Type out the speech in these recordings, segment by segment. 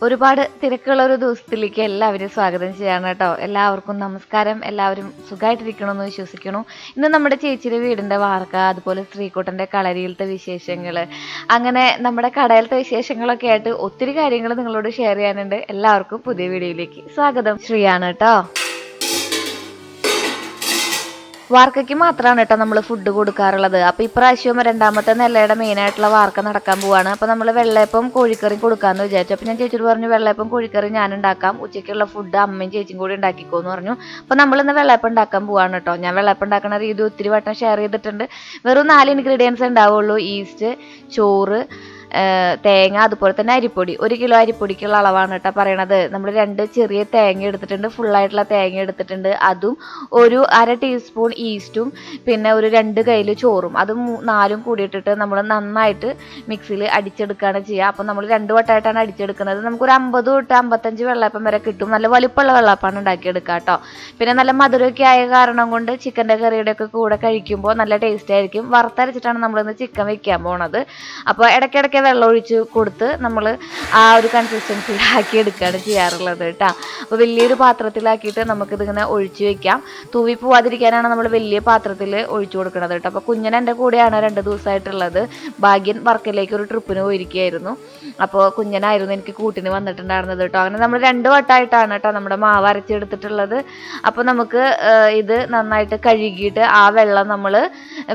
ഒരുപാട് തിരക്കുള്ള ഒരു ദിവസത്തിലേക്ക് എല്ലാവരും സ്വാഗതം ചെയ്യാണ് കേട്ടോ. എല്ലാവർക്കും നമസ്കാരം. എല്ലാവരും സുഖമായിട്ടിരിക്കണമെന്ന് വിശ്വസിക്കുന്നു. ഇന്ന് നമ്മുടെ ചേച്ചിയുടെ വീടിൻ്റെ വാർക്ക, അതുപോലെ ശ്രീകുട്ടൻ്റെ കളരിയിലത്തെ വിശേഷങ്ങൾ, അങ്ങനെ നമ്മുടെ കടയിലത്തെ വിശേഷങ്ങളൊക്കെ ആയിട്ട് ഒത്തിരി കാര്യങ്ങൾ നിങ്ങളോട് ഷെയർ ചെയ്യാനുണ്ട്. എല്ലാവർക്കും പുതിയ വീഡിയോയിലേക്ക് സ്വാഗതം. ശ്രീയാണ് കേട്ടോ. വാർക്കയ്ക്ക് മാത്രമാണ് കേട്ടോ നമ്മൾ ഫുഡ് കൊടുക്കാറുള്ളത്. അപ്പോൾ ഇപ്രാവശ്യം രണ്ടാമത്തെ നെല്ലയുടെ മെയിനായിട്ടുള്ള വാർക്ക നടക്കാൻ പോവാണ്. അപ്പോൾ നമ്മൾ വെള്ളയപ്പം കോഴിക്കറി കൊടുക്കാമെന്ന് വിചാരിച്ചു. അപ്പോൾ ഞാൻ ചേച്ചിയോട് പറഞ്ഞു വെള്ളയപ്പം കോഴിക്കറി ഞാൻ ഉണ്ടാക്കാം, ഉച്ചയ്ക്കുള്ള ഫുഡ് അമ്മയും ചേച്ചിയും കൂടി ഉണ്ടാക്കിക്കോന്ന് പറഞ്ഞു. അപ്പോൾ നമ്മളിന്ന് വെള്ളയപ്പം ഉണ്ടാക്കാൻ പോവാണ് കേട്ടോ. ഞാൻ വെള്ളയപ്പം ഉണ്ടാക്കുന്ന രീതി ഒത്തിരി വട്ടം ഷെയർ ചെയ്തിട്ടുണ്ട്. വെറും 4 ഇൻഗ്രീഡിയൻസ് ഉണ്ടാവുള്ളൂ: ഈസ്റ്റ്, ചോറ്, തേങ്ങ, അതുപോലെ തന്നെ അരിപ്പൊടി. 1 കിലോ അരിപ്പൊടിക്കുള്ള അളവാണ് കേട്ടോ പറയണത്. നമ്മൾ 2 ചെറിയ തേങ്ങ എടുത്തിട്ടുണ്ട്, ഫുള്ളായിട്ടുള്ള തേങ്ങ എടുത്തിട്ടുണ്ട്. അതും ഒരു 1/2 ടീസ്പൂൺ ഈസ്റ്റും പിന്നെ ഒരു 2 കയ്യിൽ ചോറും, അതും 4ഉം കൂടിയിട്ടിട്ട് നമ്മൾ നന്നായിട്ട് മിക്സിയിൽ അടിച്ചെടുക്കുകയാണ് ചെയ്യുക. അപ്പം നമ്മൾ 2 വട്ടമായിട്ടാണ് അടിച്ചെടുക്കുന്നത്. നമുക്കൊരു 50 തൊട്ട് 55 വെള്ളയപ്പം വരെ കിട്ടും. നല്ല വലിപ്പമുള്ള വെള്ളയപ്പാണ് ഉണ്ടാക്കിയെടുക്കുക കേട്ടോ. പിന്നെ നല്ല മധുരമൊക്കെ ആയ കാരണം കൊണ്ട് ചിക്കൻ്റെ കറിയുടെ ഒക്കെ കൂടെ കഴിക്കുമ്പോൾ നല്ല ടേസ്റ്റ് ആയിരിക്കും. വറുത്തരച്ചിട്ടാണ് നമ്മളിന്ന് ചിക്കൻ വെക്കാൻ പോണത്. അപ്പോൾ ഇടയ്ക്കിടയ്ക്ക് വെള്ളം ഒഴിച്ച് കൊടുത്ത് നമ്മൾ ആ ഒരു കൺസിസ്റ്റൻസിയിലാക്കി എടുക്കുകയാണ് ചെയ്യാറുള്ളത് കേട്ടോ. അപ്പോൾ വലിയൊരു പാത്രത്തിലാക്കിയിട്ട് നമുക്കിതിങ്ങനെ ഒഴിച്ച് വെക്കാം. തൂവി പോവാതിരിക്കാനാണ് നമ്മൾ വലിയ പാത്രത്തിൽ ഒഴിച്ചു കൊടുക്കുന്നത് കേട്ടോ. അപ്പോൾ കുഞ്ഞൻ എൻ്റെ കൂടെയാണ് 2 ദിവസമായിട്ടുള്ളത്. ഭാഗ്യൻ വർക്കിലേക്ക് ഒരു ട്രിപ്പിന് പോയിരിക്കുകയായിരുന്നു. അപ്പോൾ കുഞ്ഞനായിരുന്നു എനിക്ക് കൂട്ടിന് വന്നിട്ടുണ്ടായിരുന്നത് കേട്ടോ. അങ്ങനെ നമ്മൾ 2 വട്ടമായിട്ടാണ് കേട്ടോ നമ്മുടെ മാവ് അരച്ചെടുത്തിട്ടുള്ളത്. അപ്പോൾ നമുക്ക് ഇത് നന്നായിട്ട് കഴുകിയിട്ട് ആ വെള്ളം നമ്മൾ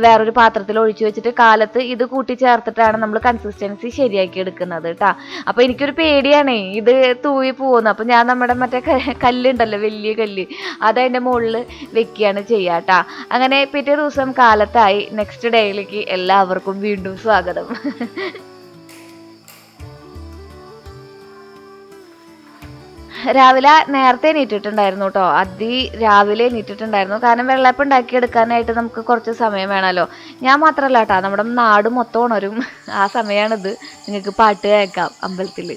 വേറൊരു പാത്രത്തിൽ ഒഴിച്ചു വെച്ചിട്ട് കാലത്ത് ഇത് കൂട്ടി ചേർത്തിട്ടാണ് നമ്മൾ കൺസിസ്റ്റൻസി ശരിയാക്കി എടുക്കുന്നത് കേട്ടോ. അപ്പോൾ എനിക്കൊരു പേടിയാണേ ഇത് തൂവി പോകുന്നു. അപ്പോൾ ഞാൻ നമ്മുടെ മറ്റേ കല്ലുണ്ടല്ലോ, വലിയ കല്ല്, അതതിൻ്റെ മുകളിൽ വെക്കുകയാണ് ചെയ്യുക കേട്ടോ. അങ്ങനെ പിറ്റേ ദിവസം കാലത്തായി. നെക്സ്റ്റ് ഡേയിലേക്ക് എല്ലാവർക്കും വീണ്ടും സ്വാഗതം. രാവിലെ നേരത്തെ എണീറ്റിട്ടുണ്ടായിരുന്നു കേട്ടോ. രാവിലെ എണീറ്റിട്ടുണ്ടായിരുന്നു. കാരണം വെള്ളയപ്പം ഉണ്ടാക്കിയെടുക്കാനായിട്ട് നമുക്ക് കുറച്ച് സമയം വേണമല്ലോ. ഞാൻ മാത്രമല്ല കേട്ടോ, നമ്മുടെ നാട് മൊത്തം ഉണരും. ആ സമയമാണിത്. നിങ്ങൾക്ക് പാട്ട് കേൾക്കാം അമ്പലത്തിൽ.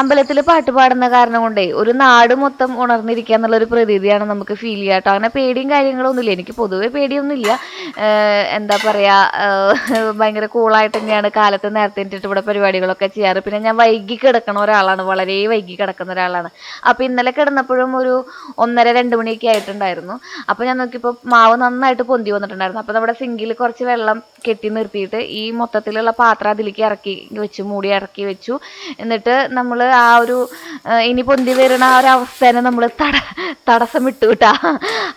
അമ്പലത്തിൽ പാട്ട് പാടുന്ന കാരണം കൊണ്ടേ ഒരു നാട് മൊത്തം ഉണർന്നിരിക്കുക എന്നുള്ളൊരു പ്രതീതിയാണ് നമുക്ക് ഫീൽ ചെയ്യുക കേട്ടോ. അങ്ങനെ പേടിയും കാര്യങ്ങളൊന്നുമില്ല. എനിക്ക് പൊതുവേ പേടിയൊന്നുമില്ല. എന്താ പറയുക, ഭയങ്കര കൂളായിട്ട് തന്നെയാണ് കാലത്ത് നേരത്തെ എണീറ്റിട്ട് ഇവിടെ പരിപാടികളൊക്കെ ചെയ്യാറ്. പിന്നെ ഞാൻ വൈകി കിടക്കുന്ന ഒരാളാണ്, വളരെ വൈകി കിടക്കുന്ന ഒരാളാണ്. അപ്പോൾ ഇന്നലെ കിടന്നപ്പോഴും ഒരു 1:30-2 മണിയൊക്കെ ആയിട്ടുണ്ടായിരുന്നു. അപ്പോൾ ഞാൻ നോക്കിയപ്പോൾ മാവ് നന്നായിട്ട് പൊന്തി വന്നിട്ടുണ്ടായിരുന്നു. അപ്പോൾ നമ്മുടെ സിങ്കിൽ കുറച്ച് വെള്ളം കെട്ടി നിർത്തിയിട്ട് ഈ മൊത്തത്തിലുള്ള പാത്രം അതിലേക്ക് ഇറക്കി വെച്ചു, മൂടി ഇറക്കി വെച്ചു. എന്നിട്ട് നമ്മൾ ആ ഒരു ഇനി പൊന്തി വരുന്ന ആ ഒരു അവസ്ഥേനെ നമ്മൾ തടസ്സം വിട്ടു കിട്ടാ.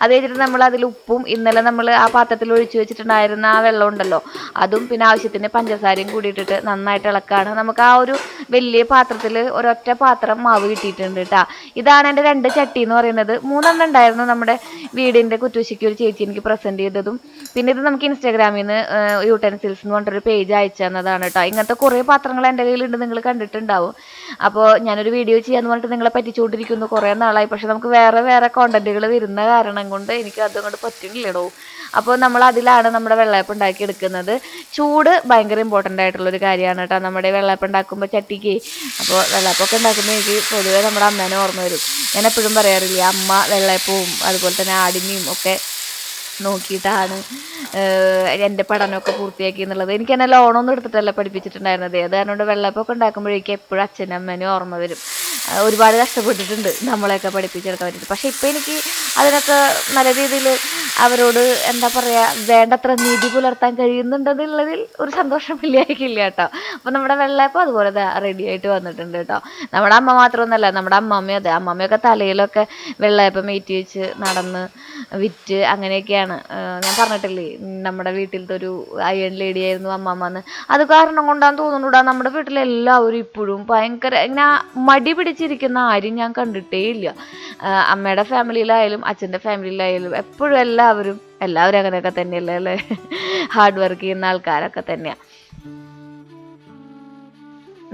അത് കഴിഞ്ഞിട്ട് നമ്മൾ അതിൽ ഉപ്പും ഇന്നലെ നമ്മൾ ആ പാത്രത്തിൽ ഒഴിച്ചു വെച്ചിട്ടുണ്ടായിരുന്ന ആ വെള്ളം ഉണ്ടല്ലോ, അതും പിന്നെ ആവശ്യത്തിന് പഞ്ചസാരയും കൂടി ഇട്ടിട്ട് നന്നായിട്ട് ഇളക്കാണ്. നമുക്ക് ആ ഒരു വലിയ പാത്രത്തിൽ ഒരൊറ്റ പാത്രം മാവ് കിട്ടിയിട്ടുണ്ട് കേട്ടോ. ഇതാണ് എൻ്റെ 2 ചട്ടി എന്ന് പറയുന്നത്. 3 ഉണ്ടായിരുന്നു നമ്മുടെ വീടിൻ്റെ കുറ്റുവശിക്ക് ഒരു ചേച്ചി എനിക്ക് പ്രസൻറ്റ് ചെയ്തതും. പിന്നെ ഇത് നമുക്ക് ഇൻസ്റ്റാഗ്രാമിൽ നിന്ന് യൂട്ടൻസിൽസ് എന്ന് പറഞ്ഞിട്ടൊരു പേജ് അയച്ചു തന്നതാണ് കേട്ടോ. ഇങ്ങനത്തെ കുറേ പാത്രങ്ങൾ എൻ്റെ കയ്യിലുണ്ട്, നിങ്ങൾ കണ്ടിട്ടുണ്ടാവും. അപ്പോൾ ഞാനൊരു വീഡിയോ ചെയ്യാന്ന് പറഞ്ഞിട്ട് നിങ്ങളെ പറ്റിച്ചുകൊണ്ടിരിക്കുന്നു കുറേ നാളായി. പക്ഷെ നമുക്ക് വേറെ വേറെ കോണ്ടന്റുകൾ വരുന്ന കാരണം കൊണ്ട് എനിക്ക് അതുകൊണ്ട് പറ്റുന്നില്ലടോ. അപ്പോൾ നമ്മൾ അതിലാണ് നമ്മുടെ വെള്ളയപ്പം ഉണ്ടാക്കി എടുക്കുന്നത്. ചൂട് ഭയങ്കര ഇമ്പോർട്ടൻ്റ് ആയിട്ടുള്ളൊരു കാര്യമാണ് കേട്ടോ നമ്മുടെ വെള്ളയപ്പം ഉണ്ടാക്കുമ്പോൾ ചട്ടിക്ക്. അപ്പോൾ വെള്ളയപ്പമൊക്കെ ഉണ്ടാക്കുമ്പോൾ എനിക്ക് പൊതുവേ നമ്മുടെ അമ്മേനെ ഓർമ്മ വരും. ഞാൻ എപ്പോഴും പറയാറില്ലേ, അമ്മ വെള്ളയപ്പവും അതുപോലെ തന്നെ ആടിനെയും ഒക്കെ നോക്കിയിട്ടാണ് എൻ്റെ പഠനമൊക്കെ പൂർത്തിയാക്കി എന്നുള്ളത്. എനിക്ക് എന്നെ ലോണൊന്നും എടുത്തിട്ടല്ല പഠിപ്പിച്ചിട്ടുണ്ടായിരുന്നത്. അത് കാരണം വെള്ളയപ്പമൊക്കെ ഉണ്ടാക്കുമ്പോഴേക്കും എപ്പോഴും അച്ഛനും അമ്മേനും ഓർമ്മ വരും. ഒരുപാട് കഷ്ടപ്പെട്ടിട്ടുണ്ട് നമ്മളെയൊക്കെ പഠിപ്പിച്ചെടുക്കാൻ വേണ്ടിയിട്ട്. പക്ഷെ ഇപ്പം എനിക്ക് അതിനൊക്കെ നല്ല രീതിയിൽ അവരോട് എന്താ പറയുക, വേണ്ടത്ര നീതി പുലർത്താൻ കഴിയുന്നുണ്ടെന്നുള്ളതിൽ ഒരു സന്തോഷം ഇല്ലായിരിക്കില്ല കേട്ടോ. അപ്പോൾ നമ്മുടെ വെള്ളയപ്പം അതുപോലെ റെഡി ആയിട്ട് വന്നിട്ടുണ്ട് കേട്ടോ. നമ്മുടെ അമ്മ മാത്രമൊന്നുമല്ല, നമ്മുടെ അമ്മമ്മയും അതെ. അമ്മമ്മയൊക്കെ തലയിലൊക്കെ വെള്ളയപ്പം ഏറ്റി വെച്ച് നടന്ന് വിറ്റ് അങ്ങനെയൊക്കെയാണ്. ഞാൻ പറഞ്ഞിട്ടില്ലേ നമ്മുടെ വീട്ടിലത്തെ ഒരു അയൺ ലേഡി ആയിരുന്നു അമ്മമ്മന്ന്. അത് കാരണം കൊണ്ടാന്ന് തോന്നുന്നുണ്ടാ നമ്മുടെ വീട്ടിലെല്ലാവരും ഇപ്പോഴും ഭയങ്കര ഇങ്ങനെ മടി പിടിച്ചിരിക്കുന്ന ആരും ഞാൻ കണ്ടിട്ടേ ഇല്ല. അമ്മയുടെ ഫാമിലിയിലായാലും അച്ഛൻ്റെ ഫാമിലിയിലായാലും എപ്പോഴും എല്ലാവരും അങ്ങനെയൊക്കെ തന്നെയല്ലേ അല്ലേ. ഹാർഡ് വർക്ക് ചെയ്യുന്ന ആൾക്കാരൊക്കെ തന്നെയാണ്.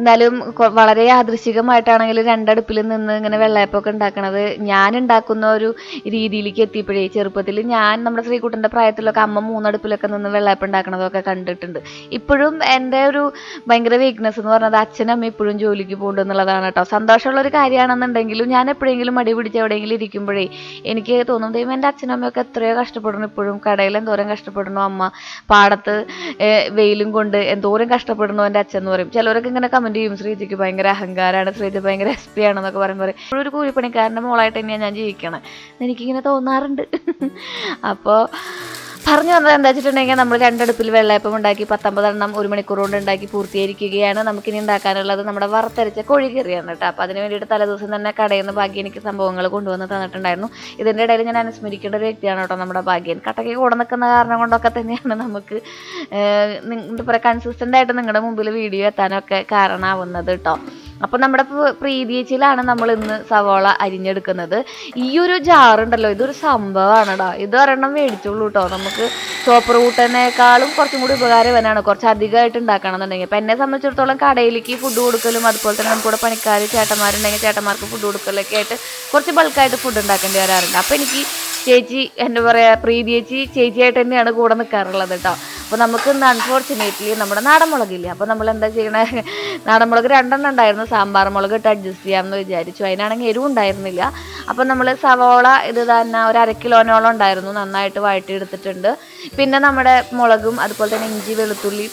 എന്നാലും വളരെ യാദൃശ്ചികമായിട്ടാണെങ്കിലും രണ്ടടുപ്പിൽ നിന്ന് ഇങ്ങനെ വെള്ളയപ്പമൊക്കെ ഉണ്ടാക്കണത് ഞാൻ ഉണ്ടാക്കുന്ന ഒരു രീതിയിലേക്ക് എത്തിയപ്പോഴേ, ചെറുപ്പത്തിൽ ഞാൻ നമ്മുടെ ശ്രീകുട്ടൻ്റെ പ്രായത്തിലൊക്കെ അമ്മ മൂന്നടുപ്പിലൊക്കെ നിന്ന് വെള്ളയപ്പം ഉണ്ടാക്കണതൊക്കെ കണ്ടിട്ടുണ്ട്. ഇപ്പോഴും എൻ്റെ ഒരു ഭയങ്കര വീക്ക്നെസ് എന്ന് പറഞ്ഞത് അച്ഛനും അമ്മ ഇപ്പോഴും ജോലിക്ക് പോകുന്നുണ്ട് എന്നുള്ളതാണ് കേട്ടോ. സന്തോഷമുള്ള ഒരു കാര്യമാണെന്നുണ്ടെങ്കിലും ഞാൻ എപ്പോഴെങ്കിലും മടി പിടിച്ച് എവിടെയെങ്കിലും ഇരിക്കുമ്പോഴേ എനിക്ക് തോന്നും, ദൈവം എൻ്റെ അച്ഛനും അമ്മയൊക്കെ എത്രയോ കഷ്ടപ്പെടുന്നു, ഇപ്പോഴും കടയിൽ എന്തോരം കഷ്ടപ്പെടുന്നു, അമ്മ പാടത്ത് വെയിലും കൊണ്ട് എന്തോരം കഷ്ടപ്പെടുന്നു എൻ്റെ അച്ഛൻ എന്ന് പറയും. ചിലവരൊക്കെ ഇങ്ങനെ കമൻറ്റ് ചെയ്യും, ശ്രീജയ്ക്ക് ഭയങ്കര അഹങ്കാരമാണ്, ശ്രീജ ഭയങ്കര SP ആണെന്നൊക്കെ പറയുമ്പോൾ ഒരു കൂലിപ്പണിക്കാരൻ്റെ മോളായിട്ട് തന്നെയാണ് ഞാൻ ജീവിക്കണം എനിക്കിങ്ങനെ തോന്നാറുണ്ട്. അപ്പോൾ പറഞ്ഞു വന്നത് എന്താ വെച്ചിട്ടുണ്ടെങ്കിൽ, നമ്മൾ രണ്ടടുപ്പിൽ വെള്ളയപ്പം ഉണ്ടാക്കി 19 എണ്ണം 1 മണിക്കൂർ കൊണ്ട് ഉണ്ടാക്കി പൂർത്തീകരിക്കുകയാണ്. നമുക്കിനി ഉണ്ടാക്കാനുള്ളത് നമ്മുടെ വറുത്തരച്ച കോഴിക്കറിയാണ് കേട്ടോ. അപ്പോൾ അതിന് വേണ്ടിയിട്ട് തലേദിവസം തന്നെ കടയിൽ നിന്ന് ഭാഗ്യം എനിക്ക് സംഭവങ്ങൾ കൊണ്ടുവന്ന് തന്നിട്ടുണ്ടായിരുന്നു. ഇതിൻ്റെ ഇടയിൽ ഞാൻ അനുസ്മരിക്കേണ്ട ഒരു വ്യക്തിയാണ് കേട്ടോ നമ്മുടെ ഭാഗ്യൻ. കട്ടയ്ക്ക് കൂടെ നിൽക്കുന്ന കാരണം കൊണ്ടൊക്കെ തന്നെയാണ് നമുക്ക് എന്താ പറയുക കൺസിസ്റ്റൻ്റ് ആയിട്ട് നിങ്ങളുടെ മുമ്പിൽ വീഡിയോ എത്താനൊക്കെ കാരണമാവുന്നത് കേട്ടോ. അപ്പോൾ നമ്മുടെ പ്രീതിയേച്ചിയിലാണ് നമ്മൾ ഇന്ന് സവോള അരിഞ്ഞെടുക്കുന്നത്. ഈ ഒരു ജാറുണ്ടല്ലോ, ഇതൊരു സംഭവമാണ് കേട്ടോ. ഇത് ഒരെണ്ണം മേടിച്ചോളൂ കേട്ടോ. നമുക്ക് ചോപ്പർ കൂട്ടനേക്കാളും കുറച്ചും കൂടി ഉപകാരവനാണ് കുറച്ച് അധികമായിട്ട് ഉണ്ടാക്കണമെന്നുണ്ടെങ്കിൽ. അപ്പം എന്നെ സംബന്ധിച്ചിടത്തോളം കടയിലേക്ക് ഫുഡ് കൊടുക്കലും അതുപോലെ തന്നെ നമുക്കിവിടെ പണിക്കാർ ചേട്ടന്മാരുണ്ടെങ്കിൽ ചേട്ടന്മാർക്ക് ഫുഡ് കൊടുക്കലൊക്കെ ആയിട്ട് കുറച്ച് ബൾക്കായിട്ട് ഫുഡ് ഉണ്ടാക്കേണ്ടി വരാറുണ്ട്. അപ്പോൾ എനിക്ക് ചേച്ചി എന്താ പറയുക പ്രീതിയേച്ചി ചേച്ചിയായിട്ട് തന്നെയാണ് കൂടെ നിൽക്കാറുള്ളത് കേട്ടോ. അപ്പോൾ നമുക്ക് ഇന്ന് അൺഫോർച്ചുനേറ്റ്ലി നമ്മുടെ നാടൻ മുളകില്ല. അപ്പോൾ നമ്മൾ എന്താ ചെയ്യണേ, നാടൻ മുളക് 2 എണ്ണം ഉണ്ടായിരുന്നു, സാമ്പാർ മുളക് ഇട്ട് അഡ്ജസ്റ്റ് ചെയ്യാമെന്ന് വിചാരിച്ചു. അതിനാണെങ്കിൽ എരിവ് ഉണ്ടായിരുന്നില്ല. അപ്പോൾ നമ്മൾ സവോള ഇത് തന്നെ ഒരു 1/2 കിലോനോളം ഉണ്ടായിരുന്നു, നന്നായിട്ട് വഴറ്റിയെടുത്തിട്ടുണ്ട്. പിന്നെ നമ്മുടെ മുളകും അതുപോലെ തന്നെ ഇഞ്ചി വെളുത്തുള്ളി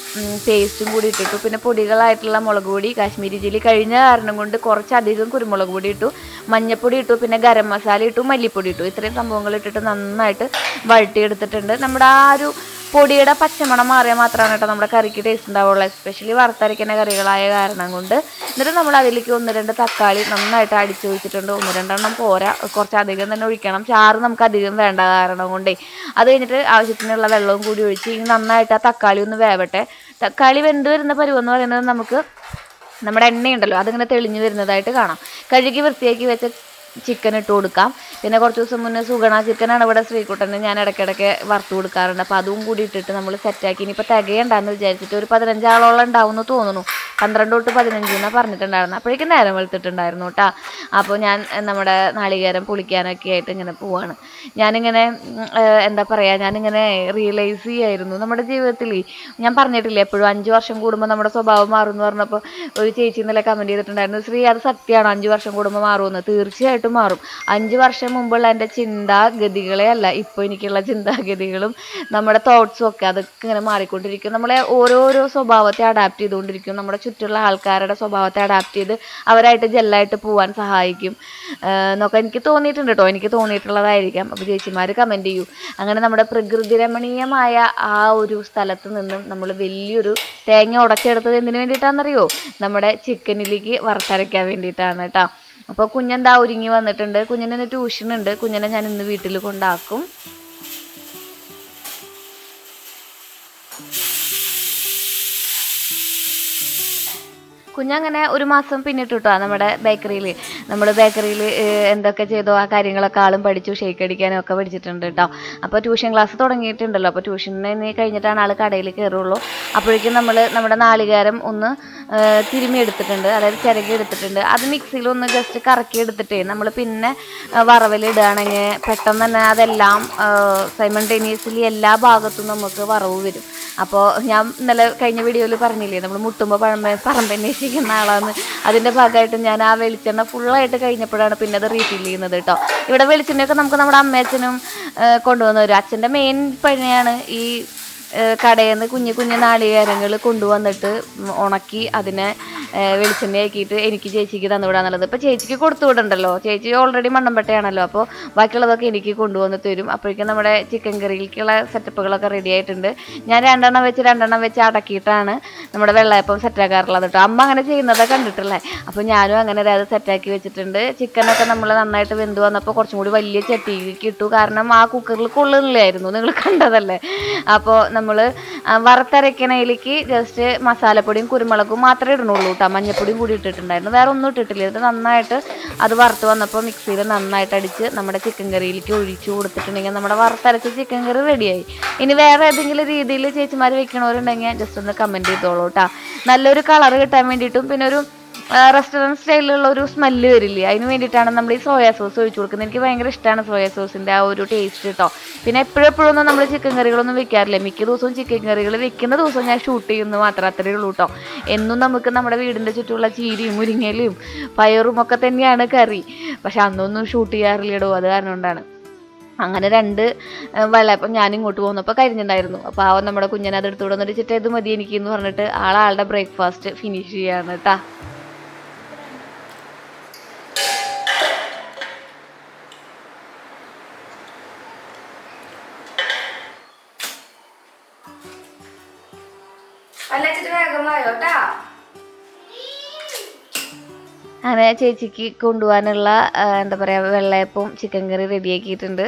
പേസ്റ്റും കൂടി ഇട്ടിട്ടു. പിന്നെ പൊടികളായിട്ടുള്ള മുളക് പൊടി, കാശ്മീരി ചില്ലി കഴിഞ്ഞ കാരണം കൊണ്ട് കുറച്ചധികം കുരുമുളക് പൊടി ഇട്ടു, മഞ്ഞൾപ്പൊടി ഇട്ടു, പിന്നെ ഗരം മസാല ഇട്ടു, മല്ലിപ്പൊടി ഇട്ടു. ഇത്രയും സംഭവങ്ങൾ ഇട്ടിട്ട് നന്നായിട്ട് വഴറ്റിയെടുത്തിട്ടുണ്ട്. നമ്മുടെ ആ ഒരു പൊടിയുടെ പച്ചമണം മാറിയാൽ മാത്രമാണ് കേട്ടോ നമ്മുടെ കറിക്ക് ടേസ്റ്റ് ഉണ്ടാവുള്ളൂ, എസ്പെഷ്യലി വറുത്തരയ്ക്കുന്ന കറികളായ കാരണം കൊണ്ട്. എന്നിട്ട് നമ്മൾ അതിലേക്ക് 1-2 തക്കാളി നന്നായിട്ട് അടിച്ചു ഒഴിച്ചിട്ടുണ്ട്. 1-2 എണ്ണം പോരാ, കുറച്ചധികം തന്നെ ഒഴിക്കണം, ചാറ് നമുക്ക് അധികം വേണ്ട കാരണം കൊണ്ടേ. അത് കഴിഞ്ഞിട്ട് ആവശ്യത്തിനുള്ള വെള്ളവും കൂടി ഒഴിച്ച് ഇനി നന്നായിട്ട് ആ തക്കാളി ഒന്ന് വേവട്ടെ. തക്കാളി വെന്ത് വരുന്ന പരുവെന്ന് പറയുന്നത് നമുക്ക് നമ്മുടെ എണ്ണയുണ്ടല്ലോ അതിങ്ങനെ തെളിഞ്ഞു വരുന്നതായിട്ട് കാണാം. കഴുകി വൃത്തിയാക്കി വെച്ച ചിക്കൻ ഇട്ട് കൊടുക്കാം. പിന്നെ കുറച്ച് ദിവസം മുന്നേ സുഗണ ചിക്കനാണ് ഇവിടെ ശ്രീകുട്ടന് ഞാൻ ഇടയ്ക്കിടയ്ക്ക് വറുത്ത് കൊടുക്കാറുണ്ട്. അപ്പോൾ അതും കൂടി ഇട്ടിട്ട് നമ്മൾ സെറ്റാക്കി. ഇനിയിപ്പോൾ തികയുണ്ടാന്ന് വിചാരിച്ചിട്ട് ഒരു 15 ആളോളം ഉണ്ടാവും എന്ന് തോന്നുന്നു. 12 തൊട്ട് 15 എന്നാണ് പറഞ്ഞിട്ടുണ്ടായിരുന്നു. അപ്പോഴേക്കും നേരം വെളുത്തിട്ടുണ്ടായിരുന്നു കേട്ടോ. അപ്പോൾ ഞാൻ നമ്മുടെ നാളികേരം പൊളിക്കാനൊക്കെ ആയിട്ട് ഇങ്ങനെ പോവാണ്. ഞാനിങ്ങനെ എന്താ പറയുക, ഞാനിങ്ങനെ റിയലൈസ് ചെയ്യായിരുന്നു നമ്മുടെ ജീവിതത്തിൽ. ഞാൻ പറഞ്ഞിട്ടില്ലേ എപ്പോഴും 5 വർഷം കൂടുമ്പോൾ നമ്മുടെ സ്വഭാവം മാറും എന്ന് പറഞ്ഞപ്പോൾ ഒരു ചേച്ചി ഇന്നലെ കമൻറ്റ് ചെയ്തിട്ടുണ്ടായിരുന്നു, ശ്രീ അത് സത്യമാണ് 5 വർഷം കൂടുമ്പോൾ മാറുമെന്ന്. തീർച്ചയായിട്ടും മാറും. 5 വർഷം മുമ്പുള്ള എൻ്റെ ചിന്താഗതികളെ അല്ല ഇപ്പോൾ എനിക്കുള്ള ചിന്താഗതികളും നമ്മുടെ തോട്ട്സും ഒക്കെ അതൊക്കെ ഇങ്ങനെ മാറിക്കൊണ്ടിരിക്കും. നമ്മളെ ഓരോരോ സ്വഭാവത്തെ അഡാപ്റ്റ് ചെയ്തുകൊണ്ടിരിക്കും. നമ്മുടെ ചുറ്റുള്ള ആൾക്കാരുടെ സ്വഭാവത്തെ അഡാപ്റ്റ് ചെയ്ത് അവരായിട്ട് ജെല്ലായിട്ട് പോകാൻ സഹായിക്കും എന്നൊക്കെ എനിക്ക് തോന്നിയിട്ടുണ്ട് കേട്ടോ. എനിക്ക് തോന്നിയിട്ടുള്ളതായിരിക്കാം. അപ്പോൾ ചേച്ചിമാർ കമൻറ്റ് ചെയ്യൂ. അങ്ങനെ നമ്മുടെ പ്രകൃതി രമണീയമായ ആ ഒരു സ്ഥലത്ത് നിന്നും നമ്മൾ വലിയൊരു തേങ്ങ ഉടച്ചെടുത്തത് എന്തിനു വേണ്ടിയിട്ടാണെന്നറിയോ, നമ്മുടെ ചിക്കനിലേക്ക് വറുത്തരയ്ക്കാൻ വേണ്ടിയിട്ടാണ് കേട്ടോ. അപ്പോൾ കുഞ്ഞെന്താ ഒരുങ്ങി വന്നിട്ടുണ്ട്. കുഞ്ഞിന് ട്യൂഷൻ ഉണ്ട്. കുഞ്ഞിനെ ഞാൻ ഇന്ന് വീട്ടിൽ കൊണ്ടാക്കും. കുഞ്ഞങ്ങനെ 1 മാസം പിന്നിട്ട് കിട്ടുക നമ്മുടെ ബേക്കറിയിൽ. നമ്മൾ ബേക്കറിയിൽ എന്തൊക്കെ ചെയ്തോ ആ കാര്യങ്ങളൊക്കെ ആളും പഠിച്ചു. ഷേക്ക് അടിക്കാനും ഒക്കെ പഠിച്ചിട്ടുണ്ട് കേട്ടോ. അപ്പോൾ ട്യൂഷൻ ക്ലാസ് തുടങ്ങിയിട്ടുണ്ടല്ലോ. അപ്പോൾ ട്യൂഷന് കഴിഞ്ഞിട്ടാണ് ആൾ കടയിൽ കയറുള്ളൂ. അപ്പോഴേക്കും നമ്മൾ നമ്മുടെ നാളികേരം ഒന്ന് തിരുമ്മി എടുത്തിട്ടുണ്ട്, അതായത് ചിരകി എടുത്തിട്ടുണ്ട്. അത് മിക്സിയിൽ ഒന്ന് ജസ്റ്റ് കറക്കി എടുത്തിട്ടേ നമ്മൾ പിന്നെ വറവിലിടുകയാണെങ്കിൽ പെട്ടെന്ന് തന്നെ അതെല്ലാം സൈമൾട്ടേനിയസ്ലി എല്ലാ ഭാഗത്തും നമുക്ക് വറവ് വരും. അപ്പോൾ ഞാൻ ഇന്നലെ കഴിഞ്ഞ വീഡിയോയിൽ പറഞ്ഞില്ലേ നമ്മൾ മുട്ടുമ്പോൾ പറമ്പന്വേഷിക്കുന്ന ആളാന്ന്. അതിൻ്റെ ഭാഗമായിട്ട് ഞാൻ ആ വെളിച്ചെണ്ണ ഫുള്ളായിട്ട് കഴിഞ്ഞപ്പോഴാണ് പിന്നെ അത് റീഫിൽ ചെയ്യുന്നത് കേട്ടോ. ഇവിടെ വെളിച്ചെണ്ണയൊക്കെ നമുക്ക് നമ്മുടെ അമ്മയച്ഛനും കൊണ്ടുവന്നു വരും. അച്ഛൻ്റെ മെയിൻ പണിയാണ് ഈ കടയിൽ നിന്ന് കുഞ്ഞു കുഞ്ഞു നാളികേരങ്ങൾ കൊണ്ടുവന്നിട്ട് ഉണക്കി അതിനെ വെളിച്ചെണ്ണയാക്കിയിട്ട് എനിക്ക് ചേച്ചിക്ക് തന്നുവിടാന്നുള്ളത്. ഇപ്പോൾ ചേച്ചിക്ക് കൊടുത്തു വിടണ്ടല്ലോ, ചേച്ചി ഓൾറെഡി മണ്ണമ്പട്ടയാണല്ലോ. അപ്പോൾ ബാക്കിയുള്ളതൊക്കെ എനിക്ക് കൊണ്ടുവന്ന് തരും. അപ്പോഴേക്കും നമ്മുടെ ചിക്കൻ കറിയിലേക്കുള്ള സെറ്റപ്പുകളൊക്കെ റെഡി ആയിട്ടുണ്ട്. ഞാൻ 2 എണ്ണം വെച്ച് അടക്കിയിട്ടാണ് നമ്മുടെ വെള്ളയപ്പം സെറ്റാക്കാറുള്ളത് കേട്ടോ. അമ്മ അങ്ങനെ ചെയ്യുന്നതൊക്കെ കണ്ടിട്ടില്ലേ. അപ്പോൾ ഞാനും അങ്ങനെ അത് സെറ്റാക്കി വെച്ചിട്ടുണ്ട്. ചിക്കനൊക്കെ നമ്മൾ നന്നായിട്ട് വെന്ത് വന്നപ്പോൾ കുറച്ചും കൂടി വലിയ ചട്ടിയിലേക്ക് ഇട്ടു. കാരണം ആ കുക്കറിൽ കൊള്ളുന്നില്ലായിരുന്നു, നിങ്ങൾ കണ്ടതല്ലേ. അപ്പോൾ നമ്മൾ വറുത്തരയ്ക്കണയിലേക്ക് ജസ്റ്റ് മസാലപ്പൊടിയും കുരുമുളകും മാത്രമേ ഇടണുള്ളൂ കേട്ടോ. മഞ്ഞപ്പൊടിയും കൂടി ഇട്ടിട്ടുണ്ടായിരുന്നു, വേറെ ഒന്നും ഇട്ടിട്ടില്ല. ഇത് നന്നായിട്ട് അത് വറുത്ത് വന്നപ്പോൾ മിക്സിയിൽ നന്നായിട്ട് അടിച്ച് നമ്മുടെ ചിക്കൻ കറിയിലേക്ക് ഒഴിച്ചു കൊടുത്തിട്ടുണ്ടെങ്കിൽ നമ്മുടെ വറുത്തരച്ച ചിക്കൻ കറി റെഡിയായി. ഇനി വേറെ ഏതെങ്കിലും രീതിയിൽ ചേച്ചിമാർ വെക്കണവരുണ്ടെങ്കിൽ ജസ്റ്റ് ഒന്ന് കമൻറ്റ് ചെയ്തോളൂ കേട്ടോ. നല്ലൊരു കളർ കിട്ടാൻ വേണ്ടിയിട്ടും പിന്നെ ഒരു റെസ്റ്റോറൻറ്റ് സ്റ്റൈലിലുള്ള ഒരു സ്മെല്ല് വരില്ലേ, അതിന് വേണ്ടിയിട്ടാണ് നമ്മൾ ഈ സോയാ സോസ് ഒഴിച്ചു കൊടുക്കുന്നത്. എനിക്ക് ഭയങ്കര ഇഷ്ടമാണ് സോയാ സോസിൻ്റെ ആ ഒരു ടേസ്റ്റ് കേട്ടോ. പിന്നെ എപ്പോഴൊന്നും നമ്മൾ ചിക്കൻ കറികളൊന്നും വെക്കാറില്ല. മിക്ക ദിവസവും ചിക്കൻ കറികൾ വെക്കുന്ന ദിവസം ഞാൻ ഷൂട്ട് ചെയ്യുന്നത് മാത്രം, അത്രയേ ഉള്ളൂ കേട്ടോ. എന്നും നമുക്ക് നമ്മുടെ വീടിൻ്റെ ചുറ്റുമുള്ള ചീരയും മുരിങ്ങയിലും പയറും ഒക്കെ തന്നെയാണ് കറി. പക്ഷെ അന്നൊന്നും ഷൂട്ട് ചെയ്യാറില്ലടോ, അത് കാരണം കൊണ്ടാണ്. അങ്ങനെ 2 വെള്ളയപ്പം ഞാൻ ഇങ്ങോട്ട് പോകുന്നപ്പോൾ കരിഞ്ഞിട്ടുണ്ടായിരുന്നു. അപ്പോൾ അവൻ നമ്മുടെ കുഞ്ഞിനെ അത് എടുത്തുകൊണ്ട് വന്നിട്ട് ചിറ്റ ഇത് മതി എനിക്ക് എന്ന് പറഞ്ഞിട്ട് ആളുടെ ബ്രേക്ക്ഫാസ്റ്റ് ഫിനിഷ് ചെയ്യാണ് കേട്ടോ. അങ്ങനെ ചേച്ചിക്ക് കൊണ്ടുപോകാനുള്ള എന്താ പറയുക വെള്ളയപ്പവും ചിക്കൻ കറി റെഡിയാക്കിയിട്ടുണ്ട്.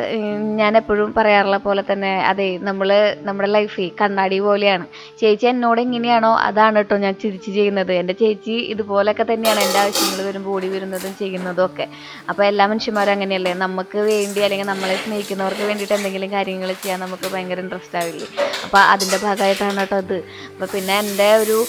ഞാൻ എപ്പോഴും പറയാറുള്ള പോലെ തന്നെ അതെ, നമ്മുടെ ലൈഫ് കണ്ണാടി പോലെയാണ്. ചേച്ചി എന്നോട് എങ്ങനെയാണോ അതാണ് കേട്ടോ ഞാൻ ചിരിച്ച് ചെയ്യുന്നത്. എൻ്റെ ചേച്ചി ഇതുപോലെയൊക്കെ തന്നെയാണ് എൻ്റെ ആവശ്യങ്ങൾ വരുമ്പോൾ ഓടി വരുന്നതും ചെയ്യുന്നതും ഒക്കെ. അപ്പോൾ എല്ലാ മനുഷ്യന്മാരും അങ്ങനെയല്ലേ, നമുക്ക് വേണ്ടി അല്ലെങ്കിൽ നമ്മളെ സ്നേഹിക്കുന്നവർക്ക് വേണ്ടിയിട്ട് എന്തെങ്കിലും കാര്യങ്ങൾ ചെയ്യാൻ നമുക്ക് ഭയങ്കര ഇൻട്രസ്റ്റ് ആവില്ലേ. അപ്പോൾ അതിൻ്റെ ഭാഗമായിട്ടാണ് കേട്ടോ അത്. അപ്പോൾ പിന്നെ എൻ്റെ ഒരു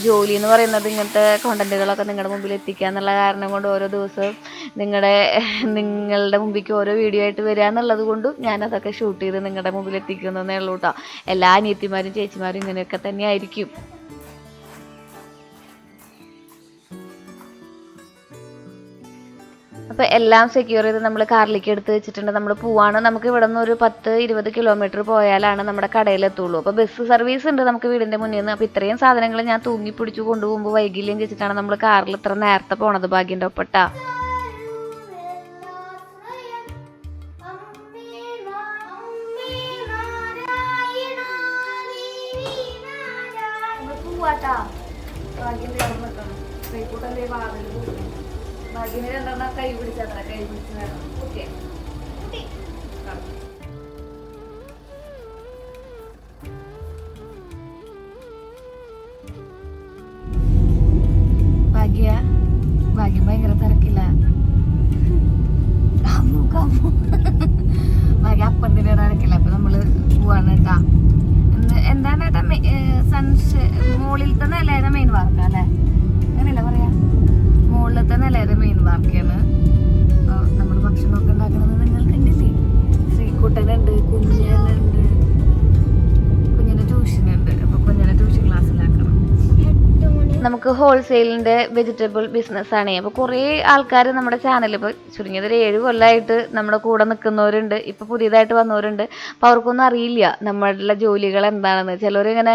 ജോലി എന്ന് പറയുന്നത് ഇങ്ങനത്തെ കോണ്ടന്റുകളൊക്കെ നിങ്ങളുടെ മുമ്പിൽ എത്തിക്കുക എന്നുള്ള കാരണം കൊണ്ട് ഓരോ ദിവസവും നിങ്ങളുടെ മുമ്പിലേക്ക് ഓരോ വീഡിയോ ആയിട്ട് വരിക എന്നുള്ളത് കൊണ്ടും ഞാനതൊക്കെ ഷൂട്ട് ചെയ്ത് നിങ്ങളുടെ മുമ്പിൽ എത്തിക്കുന്നതേ ഉള്ളൂ കേട്ടോ. എല്ലാ അനിയത്തിമാരും ചേച്ചിമാരും ഇങ്ങനെയൊക്കെ തന്നെ ആയിരിക്കും. അപ്പോൾ എല്ലാം സെക്യൂർ ചെയ്ത് നമ്മൾ കാറിലേക്ക് എടുത്ത് വെച്ചിട്ടുണ്ട്. നമ്മൾ പോവാണ്. നമുക്ക് ഇവിടെ നിന്ന് ഒരു 10-20 കിലോമീറ്റർ പോയാലാണ് നമ്മുടെ കടയിലെത്തുള്ളൂ. അപ്പോൾ ബസ് സർവീസ് ഉണ്ട് നമുക്ക് വീടിൻ്റെ മുന്നിൽ നിന്ന്. അപ്പോൾ ഇത്രയും സാധനങ്ങൾ ഞാൻ തൂങ്ങി പിടിച്ചു കൊണ്ടുപോകുമ്പോൾ വൈകില്ലെന്ന് വെച്ചിട്ടാണ് നമ്മൾ കാറിൽ ഇത്ര നേരത്തെ പോണത് ഭാഗ്യൻ്റെ ഒപ്പട്ടാ. ഭാഗ്യന് 2 കൈ പിടിച്ചാൽ കൈ പിടിച്ച് വേണം. ഓക്കെ ഭാഗ്യം ഭയങ്കര തിരക്കില്ല. ഭാഗ്യ അപ്പത്തിൻ്റെ തിരക്കില്ല. അപ്പൊ നമ്മള് പോവാണ് കേട്ടാ. എന്താണ് ഏട്ടാ മുകളിലത്തെ നിലയുടെ മെയിൻ വാർക്ക അല്ലേ, അങ്ങനെയല്ല പറയാ, മുകളിലത്തെ നിലയുടെ മെയിൻ വാർക്കയാണ്. നമ്മൾ ഭക്ഷണമൊക്കെ ഉണ്ടാക്കുന്നത് നിങ്ങൾ കണ്ടില്ലേ. ശ്രീകുട്ടനുണ്ട്, കുഞ്ഞിനുണ്ട്, കുഞ്ഞിൻ്റെ ട്യൂഷനുണ്ട്. അപ്പോൾ കുഞ്ഞിനെ ട്യൂഷൻ ക്ലാസ്സിലാക്കണം. നമുക്ക് ഹോൾസെയിലിൻ്റെ വെജിറ്റബിൾ ബിസിനസ്സാണ്. അപ്പോൾ കുറേ ആൾക്കാർ നമ്മുടെ ചാനൽ ഇപ്പോൾ ചുരുങ്ങിയത് 7 കൊല്ലമായിട്ട് നമ്മുടെ കൂടെ നിൽക്കുന്നവരുണ്ട്, ഇപ്പോൾ പുതിയതായിട്ട് വന്നവരുണ്ട്. അപ്പോൾ അവർക്കൊന്നും അറിയില്ല നമ്മളുടെ ജോലികൾ എന്താണെന്ന്. ചിലവരിങ്ങനെ